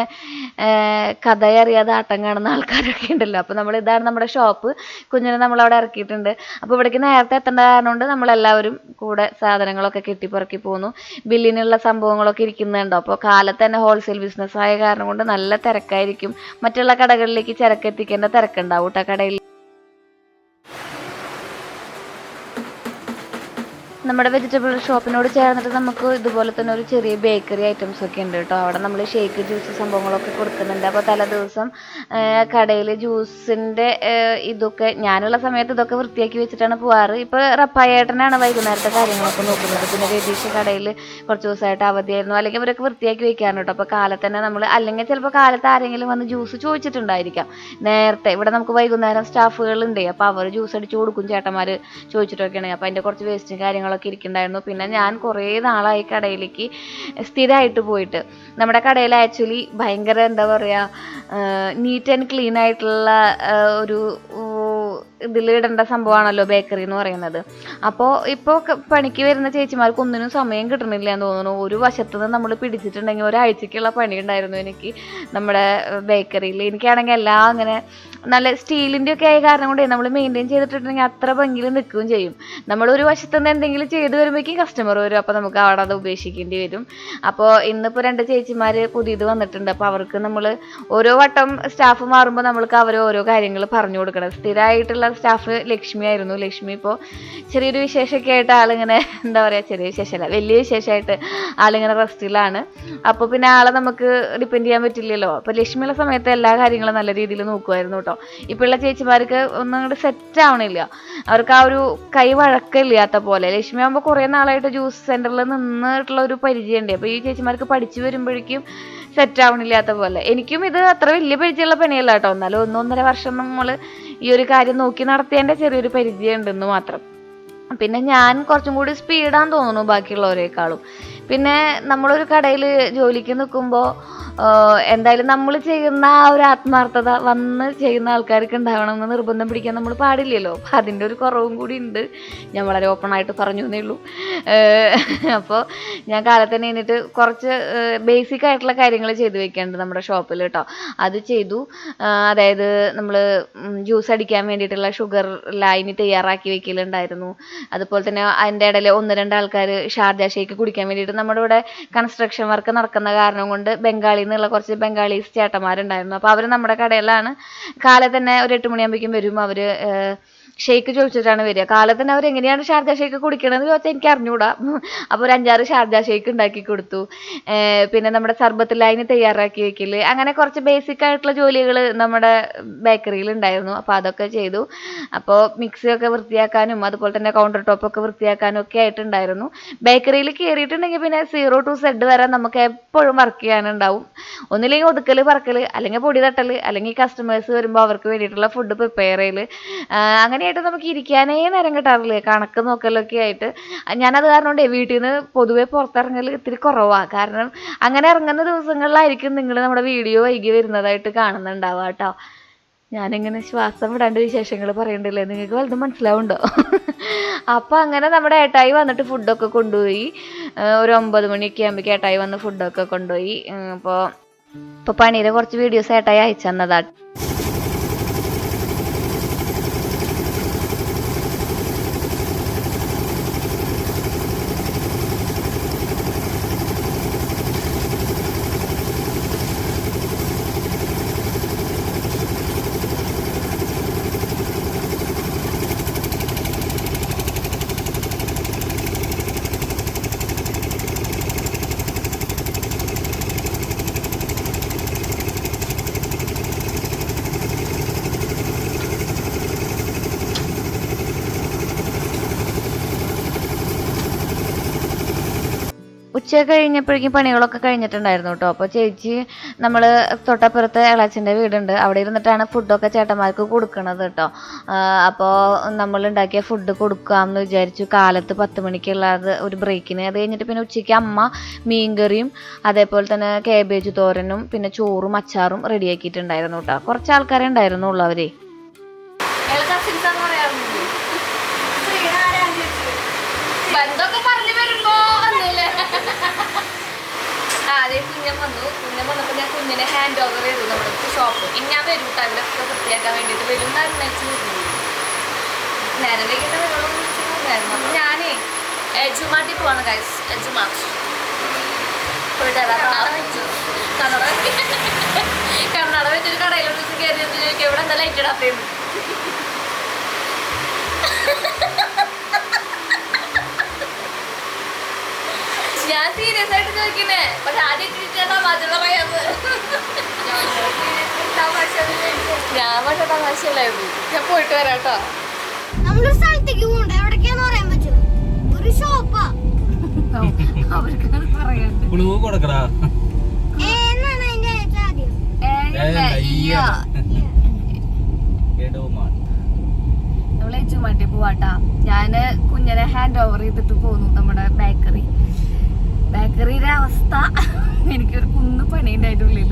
കഥയറിയാതെ ആട്ടം കാണുന്ന ആൾക്കാരൊക്കെ ഉണ്ടല്ലോ. അപ്പോൾ ഇതാണ് നമ്മുടെ ഷോപ്പ്. കുഞ്ഞിനെ നമ്മളവിടെ ഇറക്കിയിട്ടുണ്ട്. അപ്പോൾ ഇവിടേക്ക് നേരത്തെ എത്തേണ്ട കാരണം കൊണ്ട് നമ്മളെല്ലാവരും കൂടെ സാധനങ്ങളൊക്കെ കെട്ടിപ്പുറക്കി പോകുന്നു. ബില്ലിനുള്ള സംഭവങ്ങളൊക്കെ ഇരിക്കുന്നുണ്ടോ. അപ്പോൾ കാലത്ത് തന്നെ ഹോൾസെയിൽ ബിസിനസ്സായ കാരണം കൊണ്ട് നല്ല തിരക്കായിരിക്കും. മറ്റുള്ള കടകളിലേക്ക് ചരക്കെത്തിക്കേണ്ട തിരക്കുണ്ടാവും കേട്ടോ കടയിൽ. നമ്മുടെ വെജിറ്റബിൾ ഷോപ്പിനോട് ചേർന്നിട്ട് നമുക്ക് ഇതുപോലെ തന്നെ ഒരു ചെറിയ ബേക്കറി ഐറ്റംസ് ഒക്കെ ഉണ്ട് കേട്ടോ. അവിടെ നമ്മൾ ഷേക്ക്, ജ്യൂസ് സംഭവങ്ങളൊക്കെ കൊടുക്കുന്നുണ്ട്. അപ്പോൾ തലേ ദിവസം കടയിൽ ജ്യൂസിൻ്റെ ഇതൊക്കെ ഞാനുള്ള സമയത്ത് ഇതൊക്കെ വൃത്തിയാക്കി വെച്ചിട്ടാണ് പോവാറ്. ഇപ്പോൾ റപ്പായേട്ടനാണ് വൈകുന്നേരത്തെ കാര്യങ്ങളൊക്കെ നോക്കുന്നത്. പിന്നെ രതീഷ് കടയിൽ കുറച്ച് ദിവസമായിട്ട് അവധിയായിരുന്നു, അല്ലെങ്കിൽ അവരൊക്കെ വൃത്തിയാക്കി വെക്കാറുണ്ട് കേട്ടോ. അപ്പോൾ കാലത്ത് തന്നെ നമ്മൾ, അല്ലെങ്കിൽ ചിലപ്പോൾ കാലത്ത് ആരെങ്കിലും വന്ന് ജ്യൂസ് ചോദിച്ചിട്ടുണ്ടായിരിക്കാം നേരത്തെ. ഇവിടെ നമുക്ക് വൈകുന്നേരം സ്റ്റാഫുകളുണ്ട്, അപ്പോൾ അവർ ജ്യൂസ് അടിച്ച് കൊടുക്കും ചേട്ടന്മാർ ചോദിച്ചിട്ടൊക്കെയാണ്. അപ്പോൾ അതിൻ്റെ കുറച്ച് വേസ്റ്റും കാര്യങ്ങളൊക്കെ ഇരിക്കുന്നുണ്ടായിരുന്നു. പിന്നെ ഞാൻ കുറേ നാളായി കടയിലേക്ക് സ്ഥിരമായിട്ട് പോയിട്ട്. നമ്മുടെ കടയിൽ ആക്ച്വലി ഭയങ്കര എന്താ പറയുക, നീറ്റ് ആൻഡ് ക്ലീൻ ആയിട്ടുള്ള ഒരു ഇതിലിടേണ്ട സംഭവമാണല്ലോ ബേക്കറി എന്ന് പറയുന്നത്. അപ്പോൾ ഇപ്പോൾ പണിക്ക് വരുന്ന ചേച്ചിമാർക്ക് ഒന്നിനും സമയം കിട്ടണില്ല എന്ന് തോന്നുന്നു. ഒരു വശത്ത് നിന്ന് നമ്മൾ പിടിച്ചിട്ടുണ്ടെങ്കിൽ ഒരാഴ്ചക്കുള്ള പണി ഉണ്ടായിരുന്നു എനിക്ക് നമ്മുടെ ബേക്കറിയിൽ. എനിക്കാണെങ്കിൽ എല്ലാം അങ്ങനെ നല്ല സ്റ്റീലിൻ്റെ ഒക്കെ ആയ കാരണം കൊണ്ട് നമ്മൾ മെയിൻറ്റെയിൻ ചെയ്തിട്ടുണ്ടെങ്കിൽ അത്ര ഭംഗിയിൽ നിൽക്കുകയും ചെയ്യും. നമ്മൾ ഒരു വശത്ത് നിന്ന് എന്തെങ്കിലും ചെയ്ത് വരുമ്പോഴേക്കും കസ്റ്റമർ വരും, അപ്പോൾ നമുക്ക് അവിടെ അത് ഉപേക്ഷിക്കേണ്ടി വരും. അപ്പോൾ ഇന്നിപ്പോൾ 2 ചേച്ചിമാർ പുതിയത് വന്നിട്ടുണ്ട്. അപ്പോൾ അവർക്ക് നമ്മൾ ഓരോ വട്ടം സ്റ്റാഫ് മാറുമ്പോൾ നമ്മൾക്ക് അവർ ഓരോ കാര്യങ്ങൾ പറഞ്ഞു കൊടുക്കണം. സ്ഥിരമായിട്ടുള്ള സ്റ്റാഫ് ലക്ഷ്മി ആയിരുന്നു. ലക്ഷ്മി ഇപ്പോൾ ചെറിയൊരു വിശേഷമൊക്കെ ആയിട്ട് ആളിങ്ങനെ എന്താ പറയുക, ചെറിയ വിശേഷമല്ല വലിയ വിശേഷമായിട്ട് ആളിങ്ങനെ റെസ്റ്റിലാണ്. അപ്പോൾ പിന്നെ ആളെ നമുക്ക് ഡിപ്പെൻഡ് ചെയ്യാൻ പറ്റില്ലല്ലോ. അപ്പോൾ ലക്ഷ്മിയുള്ള സമയത്ത് എല്ലാ കാര്യങ്ങളും നല്ല രീതിയിൽ നോക്കുമായിരുന്നു കേട്ടോ. ഇപ്പോഴുള്ള ചേച്ചിമാർക്ക് ഒന്നും അങ്ങോട്ട് സെറ്റ് ആവണില്ല, അവർക്ക് ആ ഒരു കൈ വഴക്കില്ലാത്ത പോലെ. ലക്ഷ്മി ആകുമ്പോൾ കുറേ നാളായിട്ട് ജ്യൂസ് സെൻറ്ററിൽ നിന്നിട്ടുള്ള ഒരു പരിചയമുണ്ട്. അപ്പോൾ ഈ ചേച്ചിമാർക്ക് പഠിച്ചു വരുമ്പോഴേക്കും സെറ്റ് ആവണില്ലാത്ത പോലെ. എനിക്കും ഇത് അത്ര വലിയ പരിചയമുള്ള പണിയല്ല കേട്ടോ, എന്നാലും 1-1.5 വർഷം നമ്മൾ ഈ ഒരു കാര്യം നോക്കി നടത്തിയതിൻ്റെ ചെറിയൊരു പരിചയം ഉണ്ടെന്ന് മാത്രം. പിന്നെ ഞാൻ കുറച്ചും കൂടി സ്പീഡാന്ന് തോന്നുന്നു ബാക്കിയുള്ളവരെക്കാളും. പിന്നെ നമ്മളൊരു കടയിൽ ജോലിക്ക് നിൽക്കുമ്പോൾ എന്തായാലും നമ്മൾ ചെയ്യുന്ന ആ ഒരു ആത്മാർത്ഥത വന്ന് ചെയ്യുന്ന ആൾക്കാർക്ക് ഉണ്ടാവണം എന്ന് നിർബന്ധം പിടിക്കാൻ നമ്മൾ പാടില്ലല്ലോ. അപ്പം അതിൻ്റെ ഒരു കുറവും കൂടി ഉണ്ട്. ഞാൻ വളരെ ഓപ്പണായിട്ട് പറഞ്ഞു എന്നേ ഉള്ളൂ. അപ്പോൾ ഞാൻ കാലത്ത് തന്നെ എഴുന്നേറ്റ് കുറച്ച് ബേസിക് ആയിട്ടുള്ള കാര്യങ്ങൾ ചെയ്ത് വെക്കാനുണ്ട് നമ്മുടെ ഷോപ്പിൽ കേട്ടോ. അത് ചെയ്തു. അതായത് നമ്മൾ ജ്യൂസ് അടിക്കാൻ വേണ്ടിയിട്ടുള്ള ഷുഗർ ലൈന് തയ്യാറാക്കി വെക്കലുണ്ടായിരുന്നു. അതുപോലെ തന്നെ അതിൻ്റെ ഇടയിൽ 1-2 ആൾക്കാർ ഷാർജ ഷേക്ക് കുടിക്കാൻ വേണ്ടിയിട്ട്, നമ്മുടെ ഇവിടെ കൺസ്ട്രക്ഷൻ വർക്ക് നടക്കുന്ന കാരണം കൊണ്ട് ബംഗാളിൽ നിന്നുള്ള കുറച്ച് ബംഗാളീസ് ചേട്ടന്മാരുണ്ടായിരുന്നു. അപ്പോൾ അവർ നമ്മുടെ കടയിലാണ്. കാലത്ത് തന്നെ ഒരു 8 മണിയാകുമ്പോഴേക്കും വരും. അവർ ഷേക്ക് ചോദിച്ചിട്ടാണ് വരിക. കാലത്ത് തന്നെ അവർ എങ്ങനെയാണ് ഷാർജ ഷേക്ക് കുടിക്കണമെന്ന് ചോദിച്ചാൽ എനിക്ക് അറിഞ്ഞുകൂടാ. അപ്പോൾ ഒരു 5-6 ഷാർജ ഷേക്ക് ഉണ്ടാക്കി കൊടുത്തു. പിന്നെ നമ്മുടെ സർബത്ത് ലൈന് തയ്യാറാക്കി വെക്കൽ, അങ്ങനെ കുറച്ച് ബേസിക് ആയിട്ടുള്ള ജോലികൾ നമ്മുടെ ബേക്കറിയിൽ ഉണ്ടായിരുന്നു. അപ്പോൾ അതൊക്കെ ചെയ്തു. അപ്പോൾ മിക്സിയൊക്കെ വൃത്തിയാക്കാനും അതുപോലെ തന്നെ കൗണ്ടർ ടോപ്പൊക്കെ വൃത്തിയാക്കാനും ഒക്കെ ആയിട്ടുണ്ടായിരുന്നു. ബേക്കറിയിൽ കയറിയിട്ടുണ്ടെങ്കിൽ പിന്നെ 0 to Z വരെ നമുക്ക് എപ്പോഴും വർക്ക് ചെയ്യാനുണ്ടാവും. ഒന്നില്ലെങ്കിൽ ഒതുക്കൽ പറക്കൽ, അല്ലെങ്കിൽ പൊടി തട്ടൽ, അല്ലെങ്കിൽ കസ്റ്റമേഴ്സ് വരുമ്പോൾ അവർക്ക് വേണ്ടിയിട്ടുള്ള ഫുഡ് പ്രിപ്പയർ ചെയ്യൽ, അങ്ങനെയായിട്ട് നമുക്ക് ഇരിക്കാനേ നേരം കിട്ടാറില്ല, കണക്ക് നോക്കലൊക്കെ ആയിട്ട്. ഞാനത് കാരണം കൊണ്ട് വീട്ടിൽ നിന്ന് പൊതുവെ പുറത്തിറങ്ങൽ ഇത്തിരി കുറവാണ്. കാരണം അങ്ങനെ ഇറങ്ങുന്ന ദിവസങ്ങളിലായിരിക്കും നിങ്ങൾ നമ്മുടെ വീഡിയോ വൈകി വരുന്നതായിട്ട് കാണുന്നുണ്ടാവുക കേട്ടോ. ഞാനിങ്ങനെ ശ്വാസം വിടാണ്ട് വിശേഷങ്ങൾ പറയണ്ടല്ലേ, നിങ്ങൾക്ക് വലുതും മനസ്സിലാവുണ്ടോ? അപ്പം അങ്ങനെ നമ്മുടെ ഏട്ടായി വന്നിട്ട് ഫുഡൊക്കെ കൊണ്ടുപോയി. ഒരു 9 മണിയൊക്കെ ആകുമ്പോഴേക്കും ഏട്ടായി വന്ന് ഫുഡൊക്കെ കൊണ്ടുപോയി. ഇപ്പോൾ പണിയുടെ കുറച്ച് വീഡിയോസ് ഏട്ടായി അയച്ചു തന്നതാണ്. ഉച്ച കഴിഞ്ഞപ്പോഴേക്കും പണികളൊക്കെ കഴിഞ്ഞിട്ടുണ്ടായിരുന്നു കേട്ടോ. അപ്പോൾ ചേച്ചി, നമ്മൾ തൊട്ടപ്പുറത്ത് ഇളച്ചൻ്റെ വീടുണ്ട്, അവിടെ ഇരുന്നിട്ടാണ് ഫുഡൊക്കെ ചേട്ടന്മാർക്ക് കൊടുക്കണത് കേട്ടോ. അപ്പോൾ നമ്മൾ ഉണ്ടാക്കിയ ഫുഡ് കൊടുക്കാമെന്ന് വിചാരിച്ചു. കാലത്ത് 10 മണിക്കുള്ളത് ഒരു ബ്രേക്കിന്. അത് കഴിഞ്ഞിട്ട് പിന്നെ ഉച്ചയ്ക്ക് അമ്മ മീൻകറിയും അതേപോലെ തന്നെ കാബേജ് തോരനും പിന്നെ ചോറും അച്ചാറും റെഡിയാക്കിയിട്ടുണ്ടായിരുന്നു കേട്ടോ. കുറച്ച് ആൾക്കാരെ ഉണ്ടായിരുന്നുള്ളൂ. അവരെ കുഞ്ഞൻ വന്നപ്പോൾ ഞാൻ കുഞ്ഞിനെ ഹാൻഡ് ഓവർ ചെയ്തു നമ്മുടെ ഷോപ്പ്. ഇനി ഞാൻ വരും കേട്ടോ, ഇവിടെയൊക്കെ വൃത്തിയാക്കാൻ വേണ്ടിയിട്ട് വരും എന്നാലും വെച്ച് നേരം വൈകിട്ട് വരുള്ളൂ. അപ്പം ഞാനേ എജുമാട്ടി പോവാണ് ഗൈസ്. എജുമാട്ട് കർണാടക വെച്ചൊരു കടയിലോട്ട് കയറി ചോദിക്കും എവിടെ എന്താ ലൈറ്റ് ഇടാത്തേന്ന്. ഞാൻ സീരിയസ് ആയിട്ട് ചോദിക്കുന്നേ, പക്ഷെ ആദ്യം തമാശ പറയാത്. ഞാൻ പക്ഷെ തമാശയല്ലായിരുന്നു. ഞാൻ പോയിട്ട് വരാം കേട്ടോ. നമ്മളൊരു സ്ഥലത്തേക്ക് പോകണ്ട, എവിടേക്കാന്ന് പറയാൻ പറ്റും. ഒരു ഷോപ്പാ. അവർക്കാണ് പറയാണ്ട്. എന്നാണ് അതിന്റെ ആദ്യം നമ്മള് എജുമാട്ടി പോവാട്ടാ. ഞാന് കുഞ്ഞിനെ ഹാൻഡ് ഓവർ ചെയ്തിട്ട് പോന്നു നമ്മുടെ ബേക്കറിയുടെ അവസ്ഥ. എനിക്കൊരു കുന്ന് പണിയുണ്ട് അതിൻ്റെ ഉള്ളിൽ.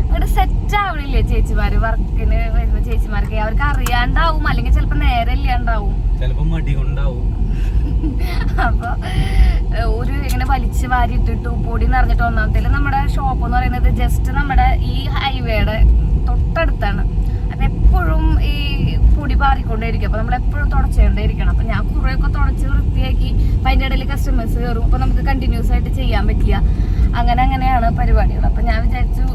അവിടെ സെറ്റ് ആവണില്ലേ ചേച്ചിമാര്, വർക്കിന് വരുന്ന ചേച്ചിമാർക്ക്. അവർക്ക് അറിയാണ്ടാവും, അല്ലെങ്കിൽ ചിലപ്പോ നേരെ ഇല്ലാണ്ടാവും, അപ്പൊ ഒരു ഇങ്ങനെ വലിച്ചു വാരി ഇട്ടിട്ട് പൊടി നിറഞ്ഞിട്ട്. ഒന്നാമത്തേല് നമ്മുടെ ഷോപ്പ് എന്ന് പറയുന്നത് ജസ്റ്റ് നമ്മുടെ ഈ ഹൈവേയുടെ തൊട്ടടുത്താണ്. അപ്പൊ എപ്പോഴും ഈ പൊടി പാറിക്കൊണ്ടേയിരിക്കും. അപ്പൊ നമ്മളെപ്പോഴും തുടച്ചുകൊണ്ടേയിരിക്കണം. അപ്പൊ ഞാൻ കുറേയൊക്കെ തുടച്ച് വൃത്തിയാക്കി. അപ്പൊ അതിൻ്റെ ഇടയിൽ കസ്റ്റമേഴ്സ് കയറും. അപ്പൊ നമുക്ക് കണ്ടിന്യൂസ് ആയിട്ട് ചെയ്യാൻ പറ്റില്ല. അങ്ങനെയാണ് പരിപാടികൾ. അപ്പൊ ഞാൻ വിചാരിച്ചു,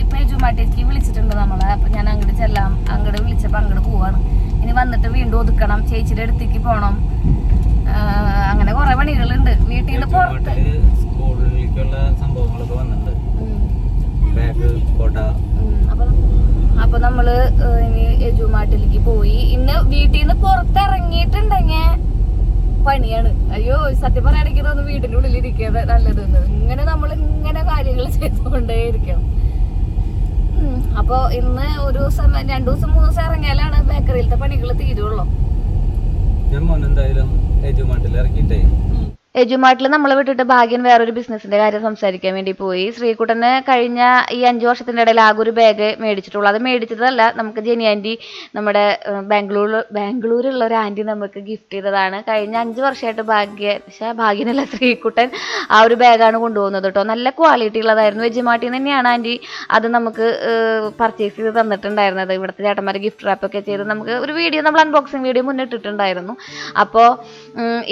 ഇപ്പൊ എജുമാട്ടേക്ക് വിളിച്ചിട്ടുണ്ട് നമ്മളെ. അപ്പൊ ഞാൻ അങ്ങോട്ട് ചെല്ലാം. അങ്ങോട്ട് വിളിച്ചപ്പോ അങ്ങോട്ട് പോവാണ്. ഇനി വന്നിട്ട് വീണ്ടും ഒതുക്കണം, ചേച്ചിയുടെ അടുത്തേക്ക് പോണം. അങ്ങനെ കുറെ പണികളുണ്ട്. വീട്ടിൽ നിന്ന് പുറത്ത് സ്കൂളിലേക്കുള്ള സംഭവങ്ങളൊക്കെ വന്നിട്ടുണ്ട്. അപ്പൊ നമ്മള് ഇനി എജുമാട്ടിലേക്ക് പോയി. ഇന്ന് വീട്ടിൽ നിന്ന് പുറത്തിറങ്ങിയിട്ടുണ്ടെങ്കിൽ പണിയാണ്. അയ്യോ സത്യം പറയാണെങ്കിൽ ഒന്ന് വീടിന്റെ ഉള്ളിൽ ഇരിക്കുന്നത് നല്ലതെന്ന്. ഇങ്ങനെ നമ്മൾ ഇങ്ങനെ കാര്യങ്ങൾ ചെയ്തുകൊണ്ടേ ഇരിക്കണം. അപ്പൊ ഇന്ന് ഒരു ദിവസം 2 ദിവസം 3 ദിവസം ഇറങ്ങിയാലാണ് ബേക്കറിയിലത്തെ പണികൾ തീരുള്ളൂ. ഞാൻ മോനെന്തായാലും എജുമാട്ടിൽ ഇറക്കിയിട്ടേ എജുമാട്ടിൽ നമ്മളെ വിട്ടിട്ട് ഭാഗ്യൻ വേറൊരു ബിസിനസിന്റെ കാര്യം സംസാരിക്കാൻ വേണ്ടി പോയി. ശ്രീകുട്ടന് കഴിഞ്ഞ ഈ 5 വർഷത്തിന്റെ ഇടയിൽ ആകെ ഒരു ബാഗ് മേടിച്ചിട്ടുള്ളൂ. അത് മേടിച്ചതല്ല, നമുക്ക് ജെനി ആൻറ്റി നമ്മുടെ ബാംഗ്ലൂരുള്ള ഒരു ആൻറ്റി നമുക്ക് ഗിഫ്റ്റ് ചെയ്തതാണ്. കഴിഞ്ഞ 5 വർഷമായിട്ട് ഭാഗ്യനല്ല ശ്രീകുട്ടൻ ആ ഒരു ബാഗാണ് കൊണ്ടുപോകുന്നത് കേട്ടോ. നല്ല ക്വാളിറ്റി ഉള്ളതായിരുന്നു. എജുമാട്ടിൽ നിന്ന് തന്നെയാണ് ആൻറ്റി അത് നമുക്ക് പർച്ചേസ് ചെയ്ത് തന്നിട്ടുണ്ടായിരുന്നത്. ഇവിടുത്തെ ചേട്ടന്മാർ ഗിഫ്റ്റ് റാപ്പൊക്കെ ചെയ്ത് നമുക്ക് ഒരു വീഡിയോ, നമ്മൾ അൺബോക്സിങ് വീഡിയോ മുന്നിട്ടിട്ടുണ്ടായിരുന്നു. അപ്പോൾ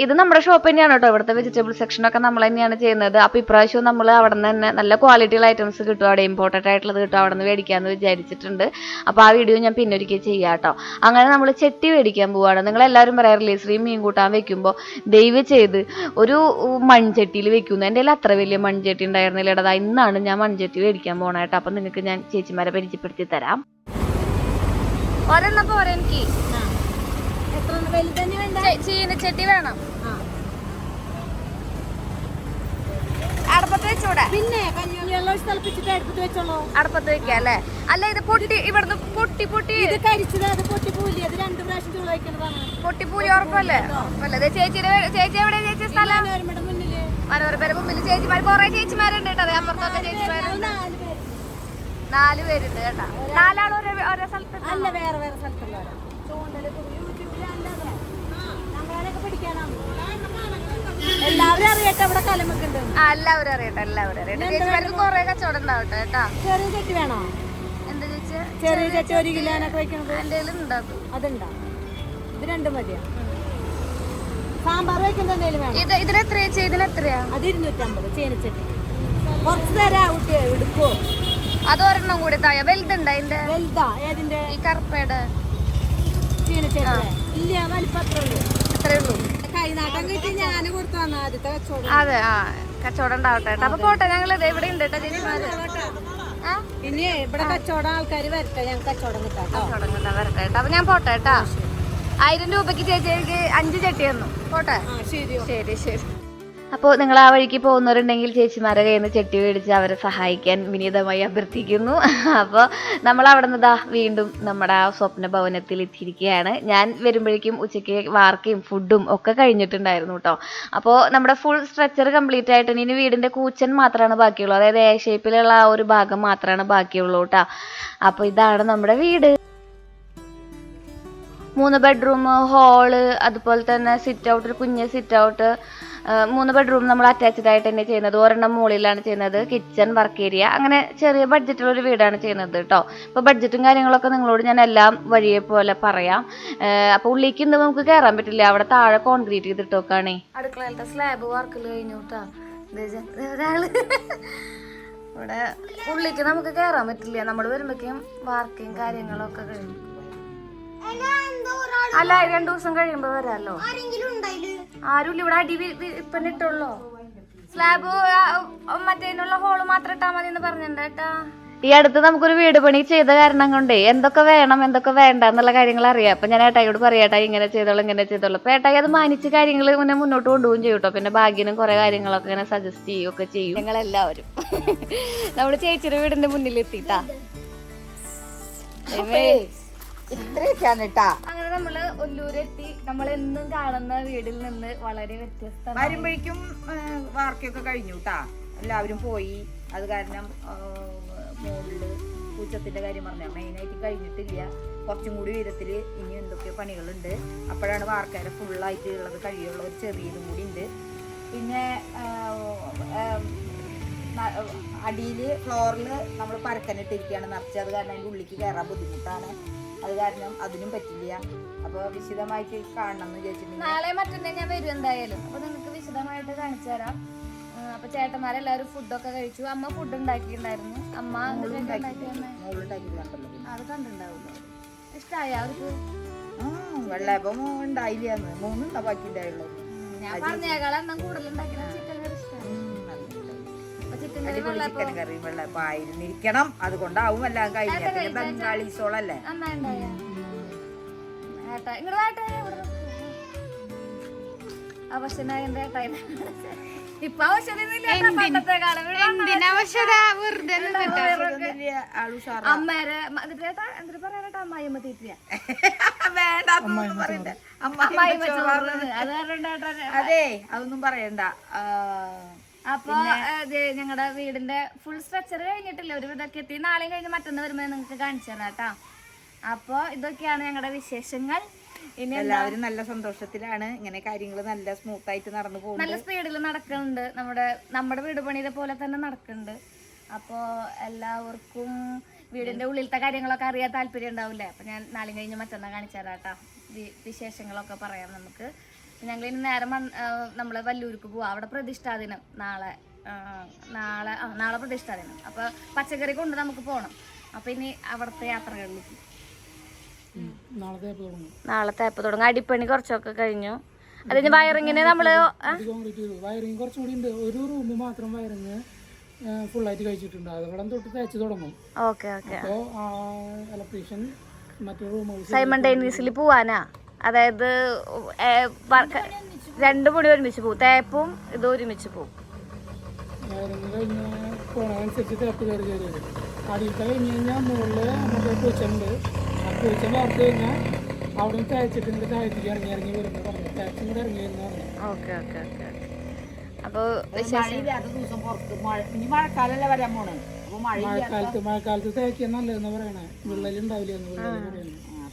ഇത് നമ്മുടെ ഷോപ്പ് തന്നെയാണ് കേട്ടോ. ഇവിടുത്തെ വെജിറ്റബിൾ സെക്ഷനൊക്കെ നമ്മൾ തന്നെയാണ് ചെയ്യുന്നത്. അപ്പോൾ ഇപ്രാവശ്യം നമ്മൾ അവിടെ നിന്ന് തന്നെ നല്ല ക്വാളിറ്റിയുള്ള ഐറ്റംസ് കിട്ടും, അവിടെ ഇമ്പോർട്ടൻ്റ് ആയിട്ടുള്ളത് കിട്ടും, അവിടെ നിന്ന് മേടിക്കാമെന്ന് വിചാരിച്ചിട്ടുണ്ട്. അപ്പോൾ ആ വീഡിയോ ഞാൻ പിന്നെ ഒരിക്കൽ ചെയ്യാം കേട്ടോ. അങ്ങനെ നമ്മൾ ചെട്ടി മേടിക്കാൻ പോവുകയാണ്. നിങ്ങളെല്ലാവരും പറയാറില്ലേ ശ്രീ മീൻ കൂട്ടാൻ വെക്കുമ്പോൾ ദയവ് ചെയ്ത് ഒരു മൺചട്ടിയിൽ വെക്കുന്നു. എൻ്റെ കയ്യിൽ അത്ര വലിയ മൺചട്ടി ഉണ്ടായിരുന്നില്ല ഇടതാ. ഇന്നാണ് ഞാൻ മൺചട്ടി മേടിക്കാൻ പോകണം കേട്ടോ. അപ്പം നിങ്ങൾക്ക് ഞാൻ ചേച്ചിമാരെ പരിചയപ്പെടുത്തി തരാം. ഒരെണ്ണം പോരെ എനിക്ക്. ചീനച്ചട്ടി വേണം. അടുപ്പത്ത് വെച്ചൂടെ? പിന്നെ അടുപ്പത്ത് വെക്കാം അല്ലേ? അല്ല ഇത് പൊട്ടി ഇവിടുന്ന് പൊട്ടി പൊട്ടിപ്പൂലി ഉറപ്പല്ലേ? ചേച്ചി എവിടെ? ചേച്ചി സ്ഥലം മനോരമ മുമ്പിൽ. ചേച്ചിമാർ കുറെ ചേച്ചിമാരുണ്ട് കേട്ടോ. അപ്പുറത്തൊക്കെ ചേച്ചിമാരുണ്ട്. 4 പേരുണ്ട് കേട്ടാ. 4 ആൾ ഓരോ സ്ഥലത്ത് അല്ല, വേറെ വേറെ സ്ഥലത്തുള്ള എല്ലാവരും അറിയട്ടെ. ഇവിടെ കലമൊക്കെ എല്ലാവരും അറിയട്ടെ. ചേച്ചിമാർക്ക് കുറെ കച്ചവടം ഉണ്ടാവട്ടെ കേട്ടാ. ചെറിയ ചട്ടി വേണോ? എന്താ ചേച്ചി? ചെറിയ ചട്ടി 1 കിലോനൊക്കെ വെക്കണത് എന്റെ ഉണ്ടാക്കും. അതുണ്ടാ? ഇത് 2 മതിയാ? സാമ്പാർ വെക്കുന്ന എന്തെങ്കിലും വേണം? ഇതിന് എത്രയാ? ഇതിന് എത്രയാ? അത് 250 ചീനച്ചട്ടി. കുറച്ച് തരാ കുട്ടിയെ, എടുക്കോ? അത് ഒരെണ്ണം കൂടി തായ. വലുതുണ്ടാ? ഇതിന്റെ വലുതാ? ഏതിന്റെ? ഈ കറുപ്പയുടെ ചീനച്ചട്ടി ഇല്ല, വലിപ്പം അത്രേ ഉള്ളൂ. കൈനാട്ടം കിട്ടി ഞാൻ കൊടുത്തു വന്ന ആദ്യത്തെ കച്ചവടം. അതെ, ആ കച്ചവടം ഉണ്ടാവട്ടെ കേട്ടോ. അപ്പൊ പോട്ടെ, ഞങ്ങൾ ഇവിടെ ഉണ്ട് കേട്ടോ ചേച്ചിമാര്. ഇനി ഇവിടെ കച്ചവടം ആൾക്കാർ വരട്ടെ, ഞങ്ങൾക്ക് കച്ചവടം കിട്ടാൻ വരട്ടെ കേട്ടോ. അപ്പൊ ഞാൻ പോട്ടെ കേട്ടോ. 1000 രൂപയ്ക്ക് ചേച്ചിക്ക് 5 ചട്ടി തന്നു. പോട്ടെ. ശരി ശരി. അപ്പോൾ നിങ്ങൾ ആ വഴിക്ക് പോകുന്നവരുണ്ടെങ്കിൽ ചേച്ചിമാരെ കയ്യിൽ നിന്ന് ചെട്ടി മേടിച്ച് അവരെ സഹായിക്കാൻ വിനീതമായി അഭ്യർത്ഥിക്കുന്നു. അപ്പോൾ നമ്മൾ അവിടെ നിന്ന് വീണ്ടും നമ്മുടെ ആ സ്വപ്ന ഭവനത്തിൽ എത്തിയിരിക്കുകയാണ്. ഞാൻ വരുമ്പോഴേക്കും ഉച്ചയ്ക്ക് വാർക്കയും ഫുഡും ഒക്കെ കഴിഞ്ഞിട്ടുണ്ടായിരുന്നു കേട്ടോ. അപ്പോൾ നമ്മുടെ ഫുൾ സ്ട്രക്ചർ കംപ്ലീറ്റ് ആയിട്ട് ഇനി വീടിൻ്റെ കൂച്ചൻ മാത്രമാണ് ബാക്കിയുള്ളൂ. അതായത് എ ഷേപ്പിലുള്ള ആ ഒരു ഭാഗം മാത്രമാണ് ബാക്കിയുള്ളൂ കേട്ടോ. അപ്പോൾ ഇതാണ് നമ്മുടെ വീട്. 3 ബെഡ്റൂം, ഹാള്, അതുപോലെ തന്നെ സിറ്റ് ഔട്ട്, ഒരു കുഞ്ഞ് സിറ്റ് ഔട്ട്. 3 ബെഡ്റൂം നമ്മൾ അറ്റാച്ച്ഡ് ആയിട്ട് തന്നെ ചെയ്യുന്നത്. ഒരെണ്ണം മുകളിലാണ് ചെയ്യുന്നത്. കിച്ചൺ, വർക്ക് ഏരിയ, അങ്ങനെ ചെറിയ ബഡ്ജറ്റുള്ളൊരു വീടാണ് ചെയ്യുന്നത് കേട്ടോ. ഇപ്പോൾ ബഡ്ജറ്റും കാര്യങ്ങളൊക്കെ നിങ്ങളോട് ഞാൻ എല്ലാം വഴിയെ പോലെ പറയാം. അപ്പോൾ ഉള്ളിലേക്ക് ഇന്ന് നമുക്ക് കയറാൻ പറ്റില്ല, അവിടെ താഴെ കോൺക്രീറ്റ് ചെയ്തിട്ട് നോക്കാണേ. അടുക്കളയിലത്തെ സ്ലാബ് വർക്കിൽ കഴിഞ്ഞു കേട്ടോ. ഒരാള് ഇവിടെ ഉള്ളിലേക്ക് നമുക്ക് കയറാൻ പറ്റില്ല. നമ്മൾ വരുമ്പോഴേക്കും വാർക്കയും കാര്യങ്ങളൊക്കെ കഴിഞ്ഞു. അല്ല 2 ദിവസം കഴിയുമ്പോ വരാല്ലോ. ആരും ഇവിടെ അടി ഇപ്പം ഇട്ടുള്ളൂ. സ്ലാബ് മറ്റേനുള്ള ഹോള് മാത്രം ഇട്ടാ മതി എന്ന് പറഞ്ഞിട്ടുണ്ട് കേട്ടാ. ഈ അടുത്ത് നമുക്കൊരു വീട് പണി ചെയ്ത കാരണം കൊണ്ടേ എന്തൊക്കെ വേണം എന്തൊക്കെ വേണ്ട എന്നുള്ള കാര്യങ്ങൾ അറിയാം. അപ്പം ഞാൻ ഏട്ടായിയോട് പറയാം, ഏട്ടായി ഇങ്ങനെ ചെയ്തോളൂ ഇങ്ങനെ ചെയ്തോളൂ. അപ്പോൾ ഏട്ടായി അത് മാനിച്ച് കാര്യങ്ങൾ ഇങ്ങനെ മുന്നോട്ട് കൊണ്ടുപോകും ചെയ്യും കേട്ടോ. പിന്നെ ഭാഗ്യനും കുറേ കാര്യങ്ങളൊക്കെ ഇങ്ങനെ സജസ്റ്റ് ചെയ്യുകയൊക്കെ ചെയ്യും. ഞങ്ങളെല്ലാവരും നമ്മൾ ചേച്ചിയുടെ വീടിന്റെ മുന്നിൽ എത്തിട്ടാ. അങ്ങനെ നമ്മള് ഒല്ലൂരെത്തി. നമ്മൾ എന്നും കാണുന്ന വീടിൽ നിന്ന് വളരെ വ്യത്യസ്തം. വരുമ്പോഴേക്കും വാർക്കയൊക്കെ കഴിഞ്ഞു കേട്ടാ. എല്ലാവരും പോയി. അത് കാരണം മുകളില് പൂച്ചത്തിന്റെ കാര്യം പറഞ്ഞ മെയിനായിട്ട് കഴിഞ്ഞിട്ടില്ല. കുറച്ചും കൂടി ഉയരത്തില് ഇനി എന്തൊക്കെയോ പണികളുണ്ട്. അപ്പോഴാണ് വാർക്കയുടെ ഫുള്ളായിട്ട് ഉള്ളത് കഴിയുള്ള. ഒരു ചെറിയതും കൂടി ഉണ്ട്. പിന്നെ അടിയില് ഫ്ലോറില് നമ്മൾ പരക്കനിട്ടിരിക്കുകയാണ് നിറച്ച്. അത് കാരണം അതിൻ്റെ ഉള്ളിലേക്ക് കയറാൻ ബുദ്ധിമുട്ടാണ്. അത് കാരണം അതിനും പറ്റില്ല. അപ്പൊ വിശദമായിട്ട് കാണണം എന്ന് വിചാരിച്ചിട്ടുണ്ടെങ്കിൽ നാളെ മറ്റന്നാ ഞാൻ വരും എന്തായാലും. അപ്പൊ നിങ്ങൾക്ക് വിശദമായിട്ട് കാണിച്ചു തരാം. അപ്പൊ ചേട്ടന്മാരെല്ലാവരും ഫുഡൊക്കെ കഴിച്ചു. അമ്മ ഫുഡ് ഉണ്ടാക്കിയിട്ടുണ്ടായിരുന്നു. അമ്മ അത് കണ്ടിട്ടുണ്ടാവില്ല. ഇഷ്ടമായ അവർക്ക്? വെള്ളയപ്പം ഉണ്ടായില്ല, 3 ഉണ്ടാ ബാക്കി ഉണ്ടായുള്ളൂ. ഞാൻ പറഞ്ഞേക്കാൾ എണ്ണം കൂടുതലുണ്ടാക്കിയ ചിക്കൻ കറി ഇഷ്ടമാണ്. അടിപൊളി ചിക്കൻ കറി വെള്ളയപ്പം ആയിരുന്നിരിക്കണം. അതുകൊണ്ടാവും എല്ലാം കഴിഞ്ഞ. പിന്നെ ബംഗാളീസോളല്ലേ. നന്നായിണ്ടായ ഏട്ടാ ഇങ്ങോട്ട് ഏട്ടാ അവശനായ എന്റെ ഏട്ടായി ഇപ്പൊ അമ്മേരെ എന്തിനു പറയാനാ അമ്മായിമ്മ തീറ്റിയ അതെ അതൊന്നും പറയണ്ട. അപ്പൊ ഞങ്ങളുടെ വീടിന്റെ ഫുൾ സ്ട്രക്ചർ കഴിഞ്ഞിട്ടില്ല, ഒരു ഇതൊക്കെ എത്തി. നാളെയും കഴിഞ്ഞ് മറ്റൊന്ന് വരുമ്പോ നിങ്ങൾക്ക് കാണിച്ചു തരാം കേട്ടാ. അപ്പൊ ഇതൊക്കെയാണ് ഞങ്ങളുടെ വിശേഷങ്ങൾ. ഇനി എല്ലാവരും നല്ല സന്തോഷത്തിലാണ്. ഇങ്ങനെ കാര്യങ്ങൾ നല്ല സ്മൂത്ത് ആയിട്ട് നടന്നു പോകും, നല്ല സ്പീഡിൽ നടക്കുന്നുണ്ട്. നമ്മുടെ വീട് പണിയുടെ പോലെ തന്നെ നടക്കുന്നുണ്ട്. അപ്പോ എല്ലാവർക്കും വീടിന്റെ ഉള്ളിലത്തെ കാര്യങ്ങളൊക്കെ അറിയാൻ താല്പര്യം ഉണ്ടാവില്ലേ. അപ്പൊ ഞാൻ നാളെയും കഴിഞ്ഞ് മറ്റൊന്ന് കാണിച്ചു തരാം കേട്ടാ. വിശേഷങ്ങളൊക്കെ പറയാം നമുക്ക്. ഞങ്ങൾ ഇനി നേരെ നമ്മള് വല്ലൂർക്ക് പോവാം. അവിടെ പ്രതിഷ്ഠാ ദിനം നാളെ പ്രതിഷ്ഠാ ദിനം. അപ്പൊ പച്ചക്കറി കൊണ്ട് നമുക്ക് പോകണം. അപ്പൊ ഇനി അവിടുത്തെ യാത്രകളിലേക്ക് നാളെ തേപ്പ് തുടങ്ങും. അടിപ്പണി കുറച്ചൊക്കെ കഴിഞ്ഞു. അതിന് വയറിങ്ങിന് നമ്മള് വയറിങ് കുറച്ചുകൂടി ഉണ്ട്. ഒരു റൂമിൽ മാത്രം വയറിങ് ഫുള്ളായിട്ട് കഴിച്ചിട്ടുണ്ട്. അതോടെ തൊട്ട് തേച്ച് തുടങ്ങും. Okay okay. അപ്പോൾ ഇലക്ട്രീഷ്യൻ മറ്റു റൂമുകൾ സൈമൾട്ടേനിയസ്ലി പോവാനാ, അതായത് 2 പണി ഒരുമിച്ച് പോകും. തേപ്പും ഇത് ഒരുമിച്ച് പോകും. വയറിങ് കഴിഞ്ഞ് പോണതനുസരിച്ച് തേപ്പ് കയറി വരും. അടിയിലത്തെ കഴിഞ്ഞ് കഴിഞ്ഞാൽ മുകളിൽ നമ്മുടെ പൂച്ചുണ്ട്. ആ പൂച്ച വാർത്ത് കഴിഞ്ഞാൽ അവിടെ നിന്ന് തേച്ചിട്ട് ഇങ്ങോട്ട് താഴത്തേക്ക് ഇറങ്ങി വരുന്നു പറഞ്ഞു. തേച്ച് ഇങ്ങോട്ട് ഇറങ്ങി വരുന്നു പറഞ്ഞു. Okay okay okay. അപ്പോൾ മഴയില്ലാത്ത ദിവസം പുറത്ത് ഇനി മഴക്കാലല്ലേ വരാൻ പോണ്. അപ്പൊ മഴക്കാലത്ത് തേക്കാൻ നല്ലതെന്ന് പറയണേ. വിള്ളലുണ്ടാവില്ല എന്ന് പറയുന്നത്.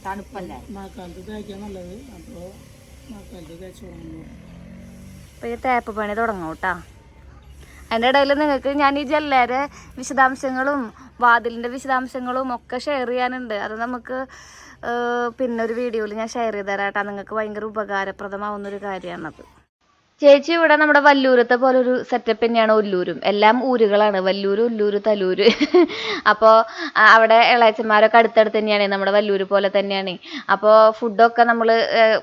തണുപ്പല്ലേ, മഴക്കാലത്ത് തേക്കാൻ നല്ലത്. അപ്പോൾ മഴക്കാലത്ത് തേച്ച് തുടങ്ങുന്നു. അപ്പോൾ ഈ തേപ്പ് പണി തുടങ്ങും കേട്ടോ. അതിൻ്റെ ഇടയിൽ നിങ്ങൾക്ക് ഞാൻ ഈ ജെല്ലേരെ വിശദാംശങ്ങളും വാതിലിൻ്റെ വിശദാംശങ്ങളും ഒക്കെ ഷെയർ ചെയ്യാനുണ്ട്. അത് നമുക്ക് പിന്നെ ഒരു വീഡിയോയിൽ ഞാൻ ഷെയർ ചെയ്ത് തരാം കേട്ടോ. നിങ്ങൾക്ക് ഭയങ്കര ഉപകാരപ്രദമാവുന്നൊരു കാര്യമാണത്. ചേച്ചി ഇവിടെ നമ്മുടെ വല്ലൂരത്തെ പോലെ ഒരു സെറ്റപ്പ് തന്നെയാണ് ഒല്ലൂരും. എല്ലാം ഊരുകളാണ്, വല്ലൂര്, ഒല്ലൂര്, തലൂര്. അപ്പോൾ അവിടെ ഇളയച്ചന്മാരൊക്കെ അടുത്തടുത്ത് തന്നെയാണ്, നമ്മുടെ വല്ലൂര് പോലെ തന്നെയാണ്. അപ്പോൾ ഫുഡൊക്കെ നമ്മൾ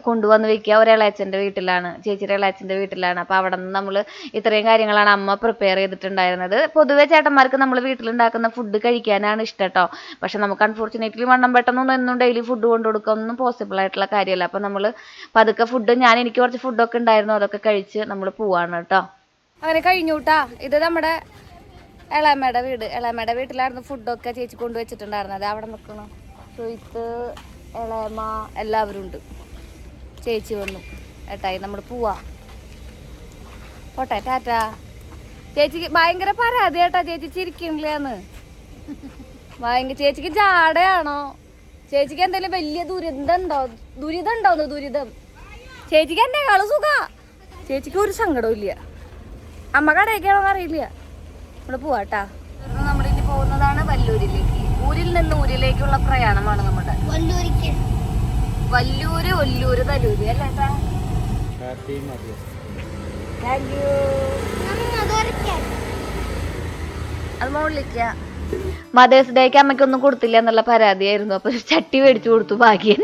കൊണ്ടുവന്ന് വെക്കുക ഒരു ഇളയച്ചൻ്റെ വീട്ടിലാണ്, ചേച്ചിയുടെ ഇളയച്ചൻ്റെ വീട്ടിലാണ്. അപ്പോൾ അവിടെ നിന്ന് നമ്മൾ ഇത്രയും കാര്യങ്ങളാണ് അമ്മ പ്രിപ്പയർ ചെയ്തിട്ടുണ്ടായിരുന്നത്. പൊതുവെ ചേട്ടന്മാർക്ക് നമ്മൾ വീട്ടിലുണ്ടാക്കുന്ന ഫുഡ് കഴിക്കാനാണ് ഇഷ്ടം കേട്ടോ. പക്ഷെ നമുക്ക് അൺഫോർച്ചുനേറ്റ്ലി വണ്ണം പെട്ടെന്നൊന്നും എന്നും ഡെയിലി ഫുഡ് കൊണ്ടു കൊടുക്കുക ഒന്നും പോസിബിൾ ആയിട്ടുള്ള കാര്യമല്ല. അപ്പോൾ നമ്മൾ പതുക്കെ എനിക്ക് കുറച്ച് ഫുഡൊക്കെ ഉണ്ടായിരുന്നു, അതൊക്കെ കഴിച്ച് നമ്മൾ പോവാണ് കേട്ടോ. അങ്ങനെ കഴിഞ്ഞു കേട്ടാ. ഇത് നമ്മുടെ ഇളയമ്മയുടെ വീട്. ഇളയമ്മയുടെ വീട്ടിലായിരുന്നു ഫുഡൊക്കെ ചേച്ചി കൊണ്ടുവച്ചിട്ടുണ്ടായിരുന്നത്. അവിടെ നിൽക്കണം ഷൊയ്ത്ത്, ഇളയമ്മ എല്ലാവരും ഉണ്ട്. ചേച്ചി വന്നു ഏട്ടായി, നമ്മൾ പോവാ. പോട്ടെ, ടാറ്റാ. ചേച്ചിക്ക് ഭയങ്കര പരാതി കേട്ടാ, ചേച്ചി ചിരിക്കണില്ലേന്ന്. ചേച്ചിക്ക് ജാടയാണോ? ചേച്ചിക്ക് എന്തെങ്കിലും വലിയ ദുരിതം? ചേച്ചിക്ക് എന്നെക്കാള് സുഖ. ചേച്ചിക്ക് ഒരു സങ്കടവും ഇല്ല. അമ്മ കടയൊക്കെയാണോന്ന് അറിയില്ല. ഇവിടെ പോവാട്ടാ. നമ്മളിനി പോകുന്നതാണ് വല്ലൂരിലേക്ക്. ഊരിൽ നിന്ന് ഊരിലേക്കുള്ള പ്രയാണമാണ് നമ്മുടെ. വല്ലൂര്, ഒല്ലൂര്, തലൂര് അല്ലേ? Thank you. അത് മുകളിലേക്കാ. മദേഴ്സ് ഡേക്ക് അമ്മയ്ക്കൊന്നും കൊടുത്തില്ല എന്നുള്ള പരാതിയായിരുന്നു. അപ്പോൾ ചട്ടി മേടിച്ചു കൊടുത്തു ഭാഗ്യൻ.